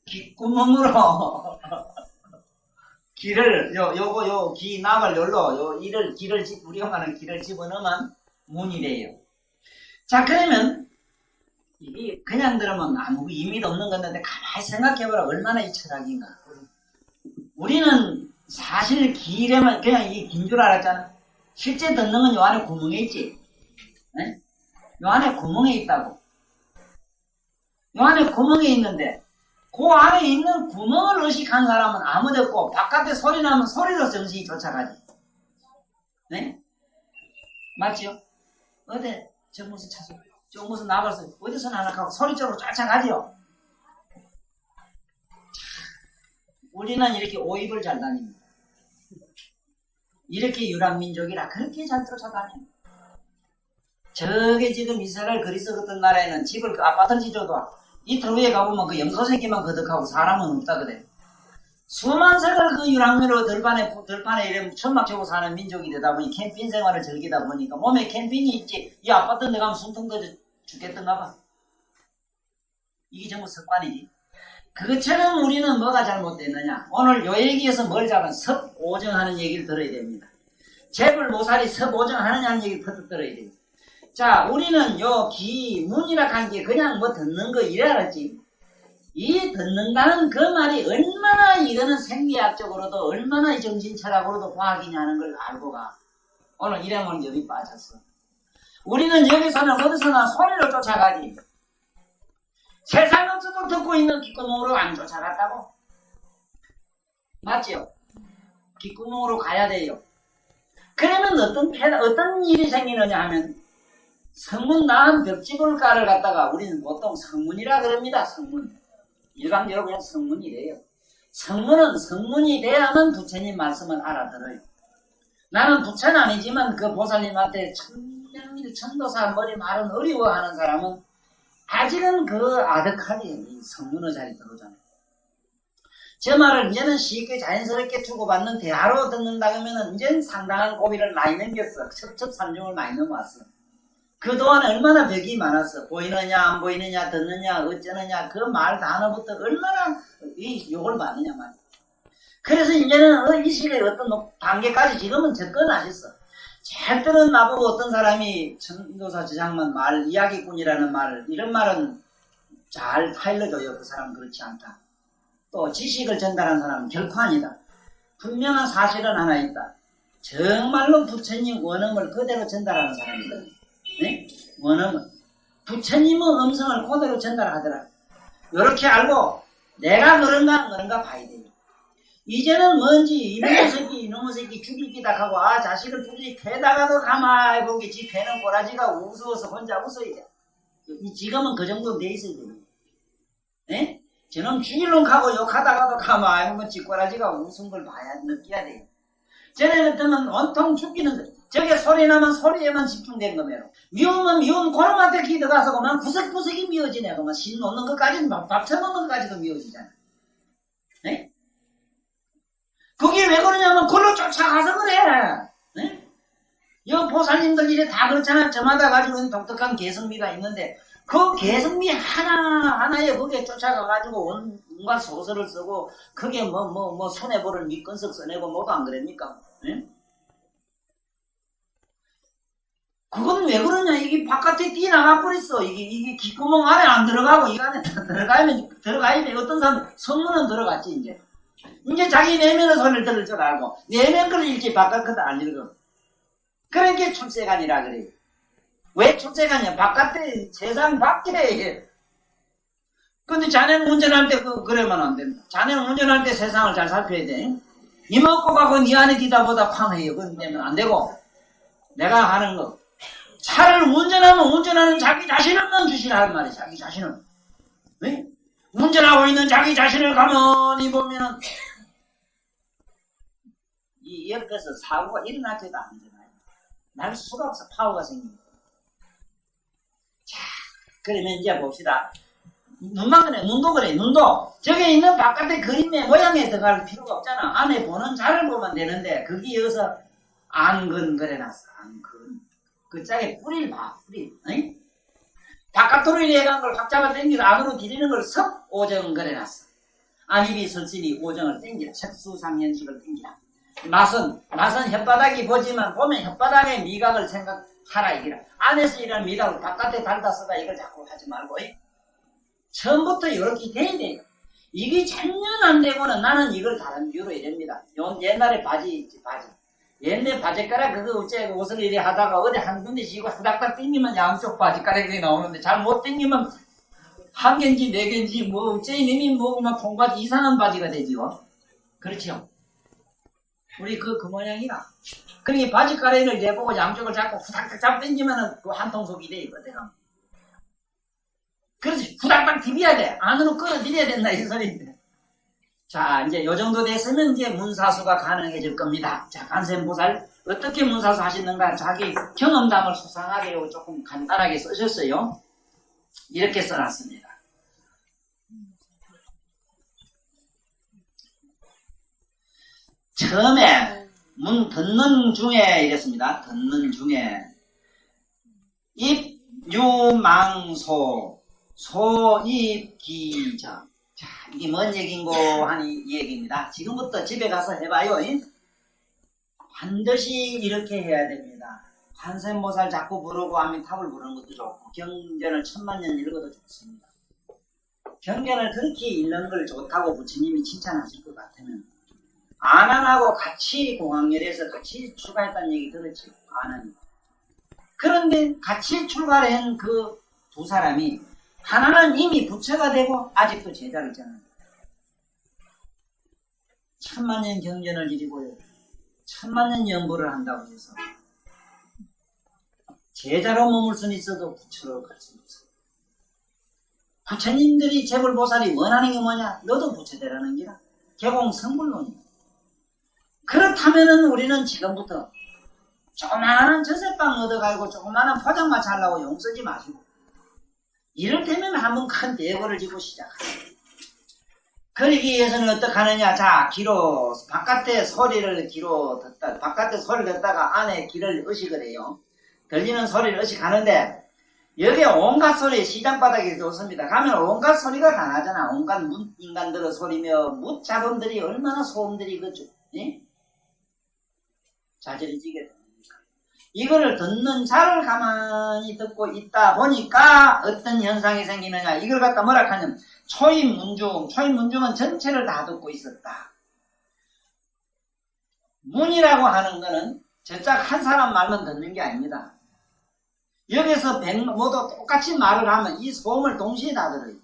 귓구멍으로 길을 요 귀 낙을 열로 요 이를 길을 우리가 말하는 길을 집어넣으면 문이 돼요. 자, 그러면 이게 그냥 들으면 아무 의미도 없는 건데 가만히 생각해보라. 얼마나 이 철학인가. 우리는 사실 길에만 그냥 이게 긴 줄 알았잖아. 실제 듣는 건 요 안에 구멍에 있지. 네? 요 안에 구멍에 있다고. 요 안에 구멍에 있는데 그 안에 있는 구멍을 의식한 사람은 아무도 없고 바깥에 소리 나면 소리로 정신이 쫓아가지. 네? 맞죠? 어디 저 무슨 차소 저 무슨 나가서 어디서 나가고 소리 쪽으로 쫓아가지요. 우리는 이렇게 오입을 잘 다닙니다. 이렇게 유랑민족이라 그렇게 잘 쫓아다녀. 저게 지금 이스라엘 그리스 같은 나라에는 집을 그 아파트를 지어도 이틀 후에 가보면 그 염소 새끼만 거듭하고 사람은 없다 그래. 수만 세를 그 유랑민으로 들판에 이래 천막 치고 사는 민족이 되다 보니 캠핑 생활을 즐기다 보니까 몸에 캠핑이 있지. 이 아파트 내 가면 숨통 터져 죽겠던가 봐. 이게 전부 습관이지. 그것처럼 우리는 뭐가 잘못됐느냐. 오늘 요 얘기에서 뭘 잡은 섭오정하는 얘기를 들어야 됩니다. 재불모살이 섭오정하느냐는 얘기를 퍼뜩 들어야 됩니다. 자, 우리는 요 문이라 한 게 그냥 뭐 듣는 거 이래 알았지. 이 듣는다는 그 말이 얼마나 이거는 생리학적으로도 얼마나 정신철학으로도 과학이냐는 걸 알고 가. 오늘 이래면 열이 빠졌어. 우리는 여기서는 어디서나 소리를 쫓아가지. 세상에서도 듣고 있는 귓구멍으로 안 쫓아갔다고. 맞지요? 귓구멍으로 가야 돼요. 그러면 어떤 일이 생기느냐 하면 성문 나한 벽지불가를 갖다가 우리는 보통 성문이라 그럽니다. 성문. 일반적으로 그냥 성문이래요. 성문이 돼야만 부처님 말씀을 알아들어요. 나는 부처는 아니지만 그 보살님한테 천명일 천도사 머리 말은 어려워하는 사람은 아직은 그 아득하게 성문의 자리 들어오잖아요. 제 말을 이제는 쉽게 자연스럽게 주고받는 대화로 듣는다 그러면은 이제는 상당한 고비를 많이 넘겼어. 첩첩산중을 많이 넘어왔어. 그동안 얼마나 벽이 많았어. 보이느냐 안 보이느냐 듣느냐 어쩌느냐 그 말 단어부터 얼마나 이 욕을 받느냐 말이야. 그래서 이제는 이 시기에 어떤 단계까지 지금은 접근하셨어. 잘 들은 나보고 어떤 사람이 천도사 지장만 말 이야기꾼이라는 말 이런 말은 잘 타일러줘요. 그 사람은 그렇지 않다. 또 지식을 전달한 사람은 결코 아니다. 분명한 사실은 하나 있다. 정말로 부처님 원음을 그대로 전달하는 사람이다. 네? 원음은 부처님의 음성을 그대로 전달하더라. 이렇게 알고 내가 그런가 안 그런가 봐야 돼요. 이제는 뭔지 이놈의 새끼 죽일 기다 하고 자식을 죽이지 패다가도 가만히 보기 지 패는 꼬라지가 우스워서 혼자 웃어야 지금은 그 정도 돼 있어야 돼요. 네? 저놈 죽일놈 가고 욕하다가도 가만히 보면 지 꼬라지가 웃은 걸 봐야 느껴야 돼요. 쟤네 같으면 온통 죽기는 저게 소리 나면 소리에만 집중된 거면 미우면 미운 고놈한테 기들어가서 그만 구석구석이 미워지네. 그만 신 놓는 것까지는 밥 처먹는 것까지도 미워지잖아. 네? 그게 왜 그러냐면 그걸로 쫓아가서 그래. 네? 여 보살님들 일에 다 그렇잖아. 저마다 가지고 독특한 개성미가 있는데 그 개성미 하나하나에 거기에 쫓아가가지고 온갖 소설을 쓰고 그게 손해보를 밑건석 써내고 뭐도 안 그럽니까? 네? 그건 왜 그러냐. 이게 바깥에 뛰나가 버렸어. 이게 귓구멍 안에 안 들어가고 이 안에 들어가야 돼. 어떤 사람 성문은 들어갔지 이제 자기 내면의 소리를 들을 줄 알고 내면 걸 읽지 바깥 것도 안 읽어. 그런 게 출세관이라 그래. 왜 출세관이야? 바깥에 세상 밖에. 근데 자네는 운전할 때 그러면 안 된다. 자네는 운전할 때 세상을 잘 살펴야 돼. 이 먹고 가고 네 안에 뒤다 보다 쾅해요. 그건 되면 안 되고 내가 하는 거 차를 운전하면 운전하는 자기 자신을만 주시라 할 말이야. 자기 자신을. 왜? 운전하고 있는 자기 자신을 가만히 보면은 이 옆에서 사고가 일어나지도 않잖아요. 날 수가 없어. 파워가 생깁니다. 자, 그러면 이제 봅시다. 눈만 그래. 눈도 그래. 눈도 저게 있는 바깥의 그림의 모양에 들어갈 필요가 없잖아. 안에 보는 자를 보면 되는데 거기에서 안근 그래놨어. 안근. 그 짝에 뿌리를 봐. 뿌리. 응? 바깥으로 이래간 걸 확 잡아 당기고 안으로 디리는 걸 섭오정 그래놨어. 안입이 설신이 오정을 당기라. 색수상현식을 당기라. 맛은 혓바닥이 보지만 보면 혓바닥의 미각을 생각하라 이기라. 안에서 이런 미각을 바깥에 달다 쓰다 이걸 자꾸 하지 말고 처음부터 이렇게 돼야 돼요. 이게 전혀 안 되고는 나는 이걸 다른 이유로 이럽니다. 옛날에 바지 있지 바지. 옛날 바지가락 그거 어째 옷을 이래 하다가 어디 한 군데 지고 후닥닥 당기면 양쪽 바지가락이 나오는데 잘 못 당기면 한 개인지 네 개인지 뭐 어째 이놈이 뭐만 통바지 이상한 바지가 되지요. 그렇죠. 우리 그 모양이라. 그러니 바지가락을 내보고 양쪽을 잡고 후닥닥 잡 당기면은 그 한 통속이 돼 있거든. 그래서 후닥닥 디벼야 돼. 안으로 끌어들여야 된다 이 소리인데. 자, 이제 요 정도 됐으면 이제 문사수가 가능해질 겁니다. 자, 관세음보살 어떻게 문사수 하시는가 자기 경험담을 수상하게 조금 간단하게 쓰셨어요. 이렇게 써놨습니다. 처음에 듣는 중에 이랬습니다. 듣는 중에 입유망소 소입기정. 자, 이게 뭔 얘기인고 하니 이 얘기입니다. 지금부터 집에 가서 해봐요. 반드시 이렇게 해야 됩니다. 관세음보살 자꾸 부르고 아미타불 부르는 것도 좋고 경전을 1000만 년 읽어도 좋습니다. 경전을 그렇게 읽는 걸 좋다고 부처님이 칭찬하실 것 같으면 아난하고 같이 공항열에서 같이 출가했다는 얘기 들었지. 아난이. 그런데 같이 출가한 그 두 사람이 하나는 이미 부처가 되고 아직도 제자를 잖아요. 천만년 경전을 이루고요. 천만년 연구를 한다고 해서 제자로 머물 수는 있어도 부처로 갈 수는 없어요. 부처님들이 재불보살이 원하는 게 뭐냐? 너도 부처 되라는 기라. 개공성불론이야. 그렇다면은 우리는 지금부터 조그마한 저새빵 얻어가지고 조그마한 포장마차 하려고 용 쓰지 마시고 이를테면 한번 큰 대고를 지고 시작하세요. 그러기 위해서는 어떻게 하느냐? 자, 귀로 바깥에 소리를 귀로 듣다 바깥에 소리를 듣다가 안에 귀를 의식을 해요. 들리는 소리를 의식하는데 여기에 온갖 소리 시장바닥에 좋습니다. 가면 온갖 소리가 다 나잖아. 온갖 인간들의 소리며 무자본들이 얼마나 소음들이 그죠? 예? 자절이 지게 됩니까? 이거를 듣는 자를 가만히 듣고 있다 보니까 어떤 현상이 생기느냐? 이걸 갖다 뭐라 하냐면 초인문중. 초인문중은 전체를 다 듣고 있었다. 문이라고 하는 거는 저짝 한 사람 말만 듣는 게 아닙니다. 여기서 모두 똑같이 말을 하면 이 소음을 동시에 다 들어요.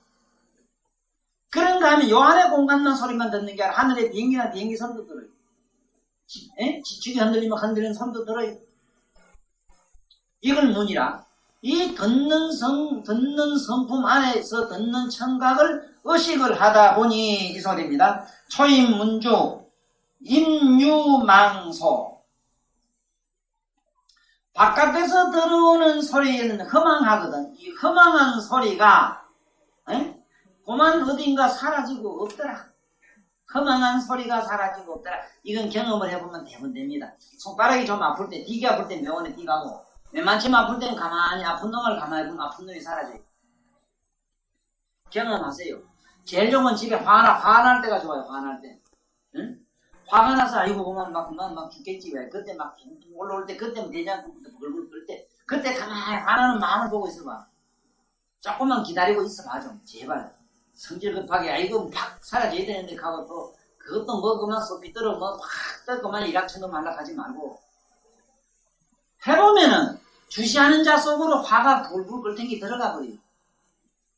그런가 하면 요 안에 공간만 소리만 듣는 게 아니라 하늘에 비행기나 비행기 소리도 들어요. 지축이 흔들리면 흔들리는 소리도 들어요. 이걸 문이라. 이 듣는 성품 안에서 듣는 청각을 의식을 하다 보니 이 소리입니다. 초인문주 임유망소. 바깥에서 들어오는 소리는 허망하거든. 이 허망한 소리가 그만 어딘가 사라지고 없더라. 허망한 소리가 사라지고 없더라. 이건 경험을 해보면 대부분 됩니다. 손가락이 좀 아플 때, 뒤가 아플 때 병원에 뛰가고 웬만큼 아플 때는 가만히 아픈 놈을 가만히 보면 아픈 놈이 사라져요. 경험하세요. 제일 좋은 건 집에 화날 때가 좋아요. 화날 때. 응? 화가 나서 아이고 그만 막 죽겠지 왜. 그때 막 올라올 때 그때면 대장부터 벌벌 끌 때 그때 가만히 화나는 마음을 보고 있어봐. 조금만 기다리고 있어봐 좀 제발. 성질 급하게 아이고 팍 사라져야 되는데 가고 또 그것도 먹으면 쏙비들어 뭐 확 뜯고만 일확천도 말락하지 말고 해보면은 주시하는 자 속으로 화가 불불 끓 탱기 들어가 버려요.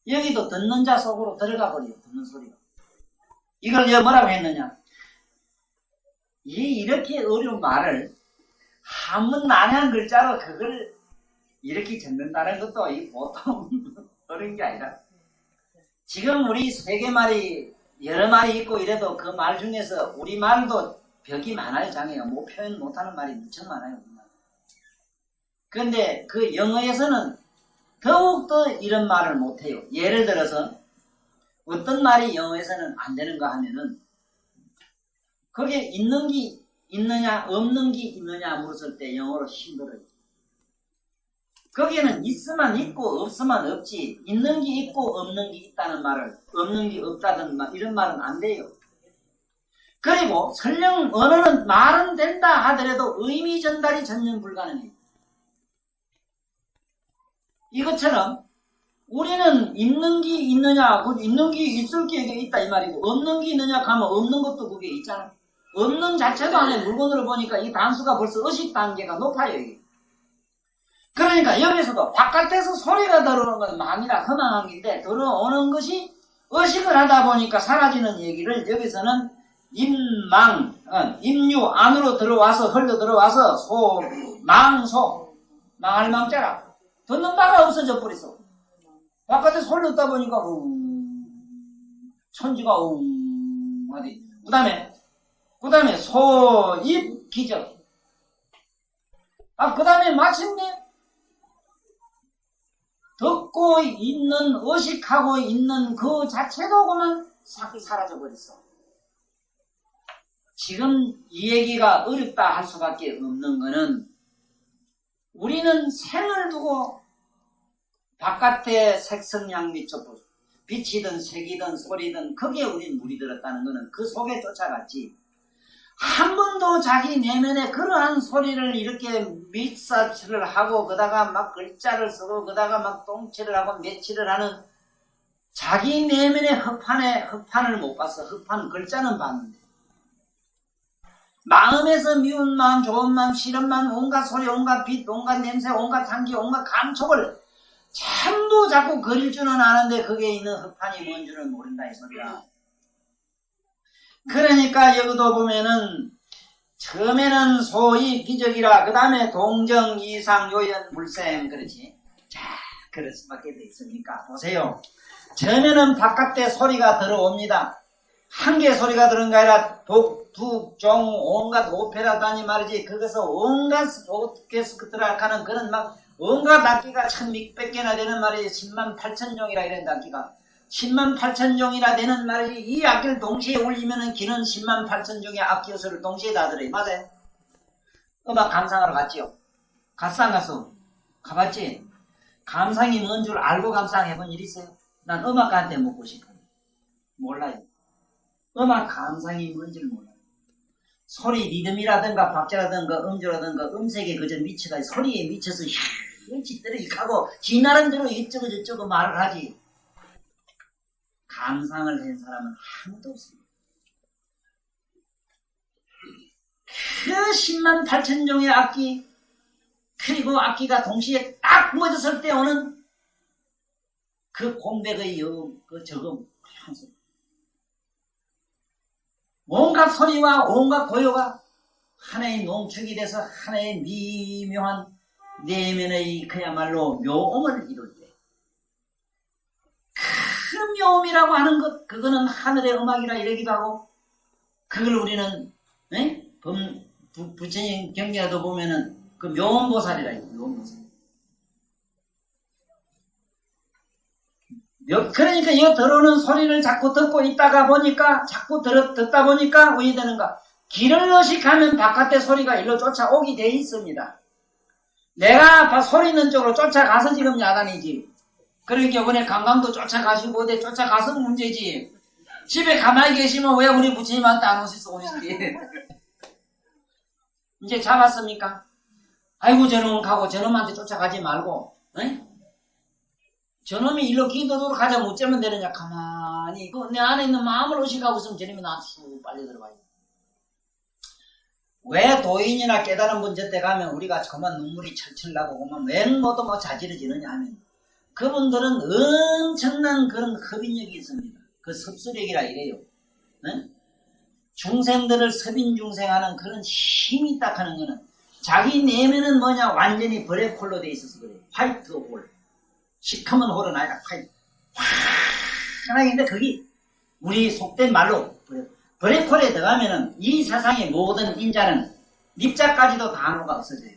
여기도 듣는 자 속으로 들어가 버려요. 듣는 소리가. 이걸 뭐라고 했느냐? 이렇게 어려운 말을 한문 난해한 글자로 그걸 이렇게 적는다는 것도 이 보통 어려운 게 아니라 지금 우리 세계말이 여러 말이 있고 이래도 그 말 중에서 우리 말도 벽이 많아요. 장애가 뭐 표현 못하는 말이 무척 많아요. 그런데 그 영어에서는 더욱더 이런 말을 못해요. 예를 들어서 어떤 말이 영어에서는 안 되는가 하면은 거기에 있는 게 있느냐 없는 게 있느냐 물었을 때 영어로 힘들어요. 거기에는 있으면 있고 없으면 없지 있는 게 있고 없는 게 있다는 말을 없는 게 없다든 이런 말은 안 돼요. 그리고 설령 언어는 말은 된다 하더라도 의미 전달이 전혀 불가능해요. 이것처럼 우리는 있는 게 있느냐 있는 게 있을 게 있다 이 말이고 없는 게 있느냐 하면 없는 것도 그게 있잖아. 없는 자체도 안에 물건으로 보니까 이 단수가 벌써 의식 단계가 높아요. 이게. 그러니까 여기서도 바깥에서 소리가 들어오는 건 망이라 허망한 게인데 들어오는 것이 의식을 하다 보니까 사라지는 얘기를 여기서는 임유 안으로 들어와서 흘러 들어와서 망소 망할 망자라 듣는 바가 없어져 버렸어. 바깥에 소리 듣다 보니까 천지가 하디. 그 다음에 소입 기적. 그 다음에 마침내 듣고 있는 의식하고 있는 그 자체도 그만 싹 사라져 버렸어. 지금 이 얘기가 어렵다 할 수밖에 없는 거는 우리는 생을 두고 바깥에 색성향미 쪽 빛이든 색이든 소리든 거기에 우린 물이 들었다는 거는 그 속에 쫓아갔지. 한 번도 자기 내면에 그러한 소리를 이렇게 밑사치를 하고 그다가 막 글자를 쓰고 그다가 막 똥칠을 하고 매칠을 하는 자기 내면의 흑판을 못 봤어. 흑판 글자는 봤는데. 마음에서 미운 마음, 좋은 마음, 싫은 마음, 온갖 소리, 온갖 빛, 온갖 냄새, 온갖 향기, 온갖 감촉을 전부 자꾸 그릴 줄은 아는데 그게 있는 흑판이 뭔 줄은 모른다 이 소리야. 그러니까 여기도 보면은 처음에는 소위 기적이라 그 다음에 동정, 이상, 요연, 불생 그렇지. 자, 그럴 수밖에 돼 있으니까 보세요. 처음에는 바깥에 소리가 들어옵니다. 한 개 소리가 들은 게 아니라 독, 종, 온갖 오페라다니 말이지. 그것은 온갖 오케스트라 하는 그런 막 온갖 악기가 1600개나 되는 말이지. 10만 8천 종이라 이런 악기가 10만 8천 종이나 되는 말이지. 이 악기를 동시에 울리면은 기는 10만 8천 종의 악기 요소를 동시에 다 들어요. 맞아요? 음악 감상하러 갔지요? 갔어 안 갔어? 가봤지? 감상이 뭔 줄 알고 감상해본 일 있어요? 난 음악가한테 묻고 싶어요. 몰라요. 음악 감상이 뭔지를 몰라요. 소리 리듬이라든가 박자라든가 음조라든가 음색에 그저 미쳐가 소리에 미쳐서 찌뜨르기 하고 지 나름대로 이쪽고 저쪽고 말을 하지. 감상을 한 사람은 아무도 없습니다. 그 10만 8천 종의 악기 그리고 악기가 동시에 딱 멎었을 때 오는 그 공백의 그 저금 한 소리. 온갖 소리와 온갖 고요가 하나의 농축이 돼서 하나의 미묘한 내면의 그야말로 묘음을 이룰 때 그 묘음이라고 하는 것 그거는 하늘의 음악이라 이러기도 하고 그걸 우리는 부처님 경계라도 보면은 그 묘음보살이라 해요. 묘음보살. 그러니까 이 들어오는 소리를 자꾸 듣고 있다가 보니까 자꾸 듣다 보니까 왜 되는가? 길을 의식하면 바깥에 소리가 일로 쫓아오게 돼 있습니다. 내가 소리 있는 쪽으로 쫓아가서 지금 야단이지. 그러니까 이번에 관광도 쫓아가시고 어디 쫓아가서 문제지. 집에 가만히 계시면 왜 우리 부처님한테 안 오시지? 이제 잡았습니까? 아이고 저놈 가고 저놈한테 쫓아가지 말고 저놈이 일로 기도도로 가자 못 재면 되느냐. 가만히 내 안에 있는 마음을 의식하고 있으면 저놈이 나한테 빨리 들어가요. 왜 도인이나 깨달은 분 저때 가면 우리가 그만 눈물이 철철 나고 그만 웬 모두 뭐 자지러지느냐 하면 그분들은 엄청난 그런 흡인력이 있습니다. 그 섭수력이라 이래요. 중생들을 섭인중생하는 그런 힘이 딱 하는 거는 자기 내면은 뭐냐 완전히 블랙홀로 돼 있어서 그래요. 화이트 홀. 시커먼 홀은 아니라 화이트. 환하게 거기 우리 속된 말로 블랙홀에 들어가면은 이 세상의 모든 인자는 립자까지도 단어가 없어져요.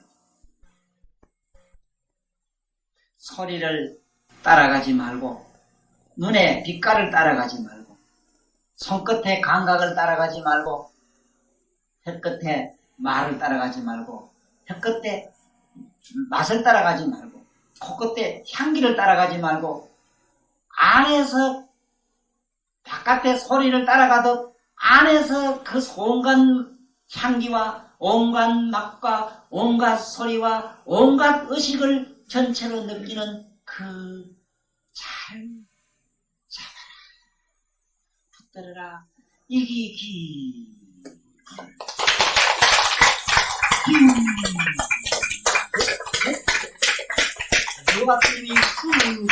소리를 따라가지 말고 눈에 빛깔을 따라가지 말고 손끝에 감각을 따라가지 말고 혀끝에 말을 따라가지 말고 혀끝에 맛을 따라가지 말고 코끝에 향기를 따라가지 말고 안에서 바깥에 소리를 따라가도 안에서 그 온갖 향기와 온갖 맛과 온갖 소리와 온갖 의식을 전체로 느끼는 그 잘 잡아라 붙들어라 이기기 누가님이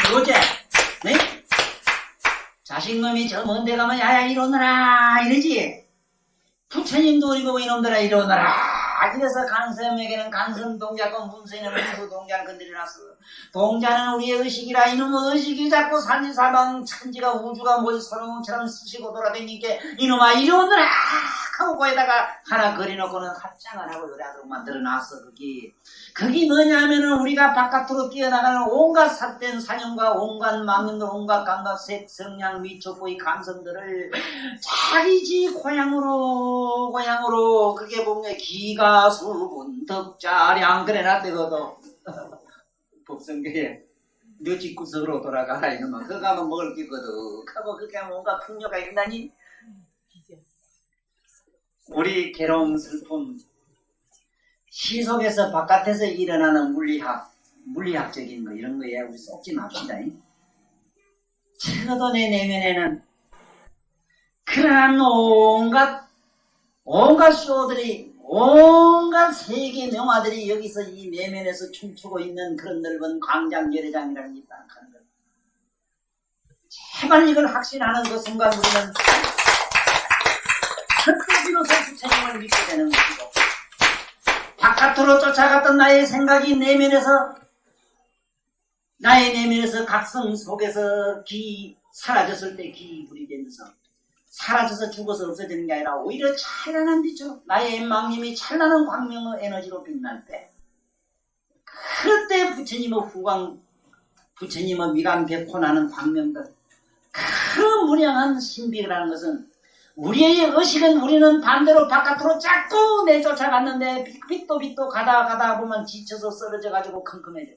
그러제 네? 자식놈이 저 먼데 가면 야야 일어나라 이러지. 부처님도 우리 보고 이놈들아 일어나라. 그래서 간섬에게는 간섬 동자건 문세는 문수 동자를 건드려놨어. 동자는 우리의 의식이라 이놈의 의식이 자꾸 산지사방 천지가 우주가 뭐지 소룡처럼 쓰시고 돌아다니니까 이놈아 일어나라 하고 거기다가 하나 그려놓고는 합장을 하고 요래하도록 만들어놨어. 그게 뭐냐면은 우리가 바깥으로 뛰어나가는 온갖 삿된 사념과 온갖 망념들 온갖 감각 색 성향 미촉고 이 감성들을 자기 지 고향으로 그게 보면 기가 수분 덕자량 그래 놨대거든. 법성교에 너 집구석으로 돌아가라 이놈아. 그거 가면 먹을 게 거득하고 그게 뭔가 풍요가 있나니 우리 괴로움 슬픔 시 속에서 바깥에서 일어나는 물리학적인 거 이런 거에 우리 쏙지 맙시다. 적어도 내 내면에는 그러한 온갖 쇼들이, 온갖 세계 명화들이 여기서 이 내면에서 춤추고 있는 그런 넓은 광장 예배장이라는 게 있다는 걸. 제발 이걸 확신하는 그 순간 우리는 그때 비로소 부처님을 믿게 되는 것이고, 바깥으로 쫓아갔던 나의 생각이 나의 내면에서 각성 속에서 사라졌을 때 기불이 되면서, 사라져서 죽어서 없어지는 게 아니라 오히려 찬란한 빛으로 나의 망님이 찬란한 광명의 에너지로 빛날 때, 그때 부처님의 미간 백호나는 광명들, 그 무량한 신비라는 것은, 우리의 의식은 우리는 반대로 바깥으로 자꾸 내쫓아갔는데 빛도 가다 보면 지쳐서 쓰러져가지고 컴컴해져.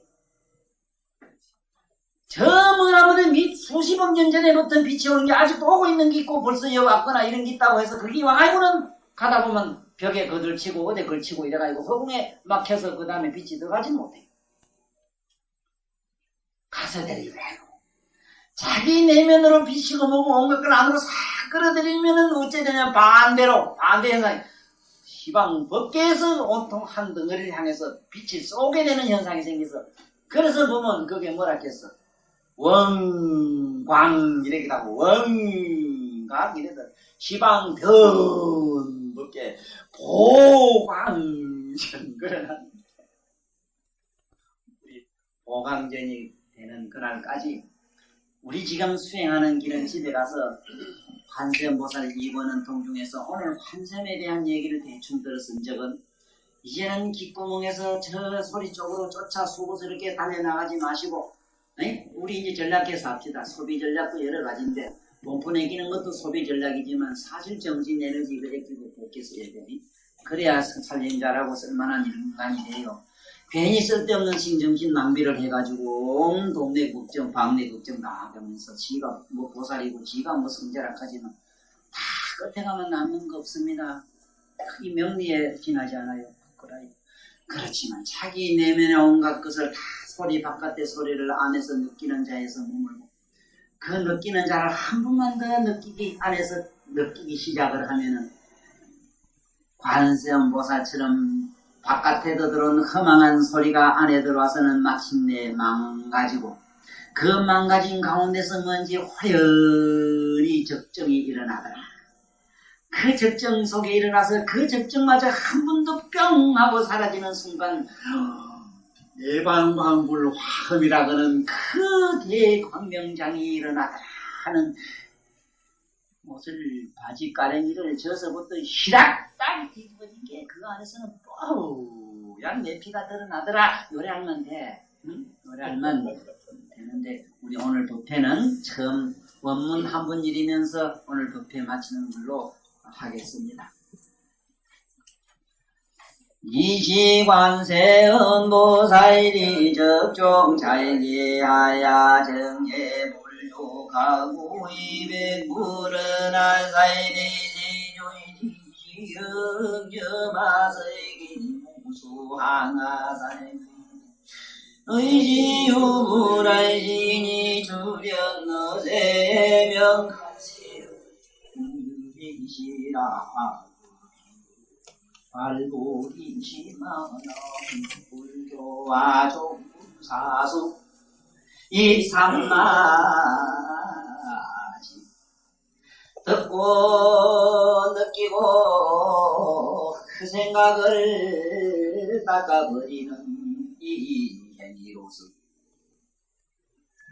저 뭐라보든 수십억 년 전에부터 빛이 오는 게 아직도 오고 있는 게 있고, 벌써 여기 왔거나 이런 게 있다고 해서 그게 와가지고는 가다 보면 벽에 거들치고 어디 걸치고 이래가지고 허공에 막혀서 그 다음에 빛이 들어가지 못해. 가서 데리고 자기 내면으로 빛이 오고 온갖 걸 안으로 싹 끌어들이면은 어째 되냐, 반대 현상이, 시방 법계에서 온통 한 덩어리를 향해서 빛이 쏘게 되는 현상이 생겨서, 그래서 보면 그게 뭐라 했겠어, 원광 이렇게 하고 원각 이래서 시방 변 법계 보광전그러는 우리 보광전이 되는 그날까지 우리 지금 수행하는 길은 집에 가서 환세음보살 2번은 동중에서 오늘 환sem에 대한 얘기를 대충 들었은 적은, 이제는 귓구멍에서 저 소리 쪽으로 쫓아 수고스럽게 달려나가지 마시고, 우리 이제 전략해서 합시다. 소비 전략도 여러 가지인데, 몸풀에 끼는 것도 소비 전략이지만 사실 정신 에너지 그래 끼고 복귀 써야 되니, 그래야 살림 잘하고 쓸만한 인간이 돼요. 괜히 쓸데없는 신정신 낭비를 해가지고 온 동네 걱정, 방네 걱정 다 하면서 지가 뭐 보살이고 지가 뭐 성자락하지만 다 끝에 가면 남는 거 없습니다. 이 명리에 지나지 않아요. 그렇지만 자기 내면의 온갖 것을 다 소리 바깥의 소리를 안에서 느끼는 자에서 머물고, 그 느끼는 자를 한 번만 더 안에서 느끼기 시작을 하면은 관세음보살처럼 바깥에도 들어온 허망한 소리가 안에 들어와서는 마침내 망가지고, 그 망가진 가운데서 뭔지 화려히 적정이 일어나더라. 그 적정 속에 일어나서 그 적정마저 한 번도 뿅 하고 사라지는 순간, 예방광불 화음이라고는 그 대광명장이 일어나더라 하는, 옷을 바지 가랭이를 져서부터 희락딱 뒤집어진 게 그 안에서는 뽀얀 내피가 드러나더라. 노래하면 돼. 응? 노래하면 되는데, 우리 오늘 법회는 처음 원문 한 번 읽으면서 오늘 법회 마치는 걸로 하겠습니다. 이시관세음보살이 적종 잘기하야 정예 물욕하고 이백불은 알사이리 지조이지영여마서이기 무수항하사이 의지유불알지니 주련너세명가세요 유리시라 발고이시마나 불교와 종사수 이삼마지 듣고 느끼고 그 생각을 닦아버리는 이 행위로서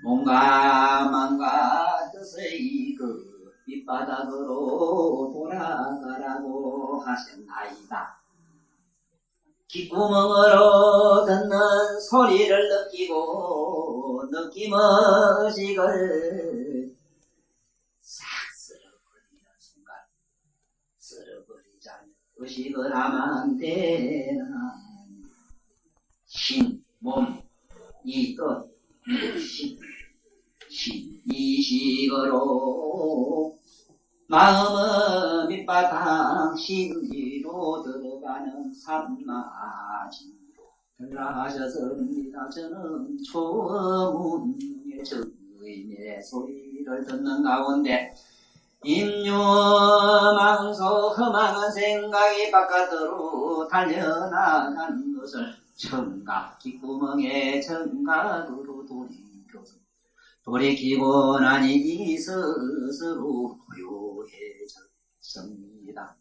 몸과 마음과 뜻의 그 밑바닥으로 돌아가라고 하셨나이다. 귓구멍으로 듣는 소리를 느끼고 느낌의식을 싹 쓸어버리는 순간, 쓸어버리자면 의식을 하면 되나. 신, 몸, 이 뜻, 이 식으로 마음의 밑바닥 신지로 들어가는 삼마진도 들어가셨습니다. 저는 초문의 정의 의미의 소리를 듣는 가운데 임요망소 험한 생각이 바깥으로 달려나간 것을 청각 귓구멍에 청각으로 돌이키고 나니 스스로 고요해졌습니다.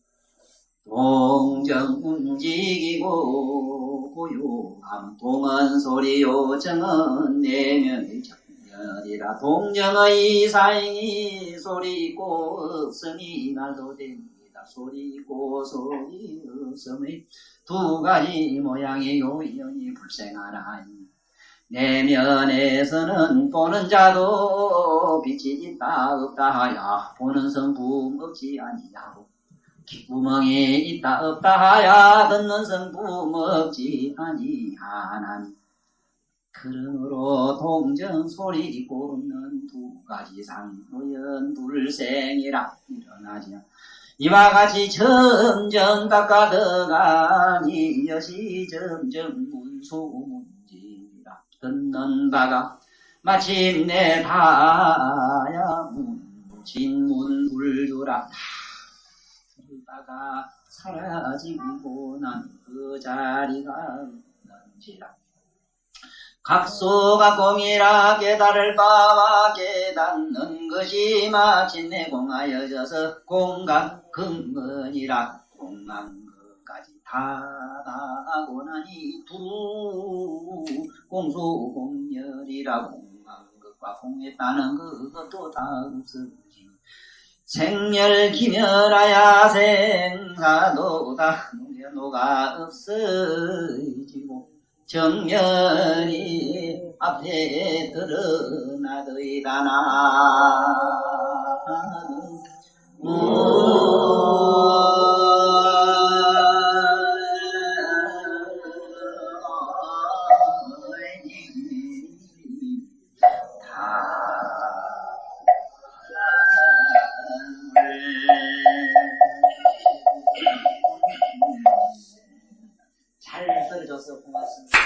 동정 움직이고 고요함 동은 소리요 정은 내면의 정렬이라 동정의 사행이 소리 있고 없음이 나도 됩니다. 소리 있고 소리 없음의 두 가지 모양이 요연히 불생하나니 내면에서는 보는 자도 빛이 있다 없다 하야 보는 성품 없지 아니하고 귓구멍이 있다 없다 하야 듣는 성품 없지 아니하나니 그러므로 동정 소리 있고 없는 두 가지 상호연 불생이라 일어나지 이와 같이 점점 닦아들어가니 여시 점점 문수문지라 듣는 바가 마침내 다야 진문불주라 바가 사라지고 난 그 자리가 없는지라 각소가 공이라 깨달을 바와 깨닫는 것이 마침내 공하여져서 공각 근근이라 공한 것까지 다하고 나니 두 공소공열이라 공한 것과 공했다는 그것도 다 없어지니 생멸 기멸하야 생사도다 녹아 없어지고 정면이 앞에 드러나더이다나 잘 떨어져서 고맙습니다.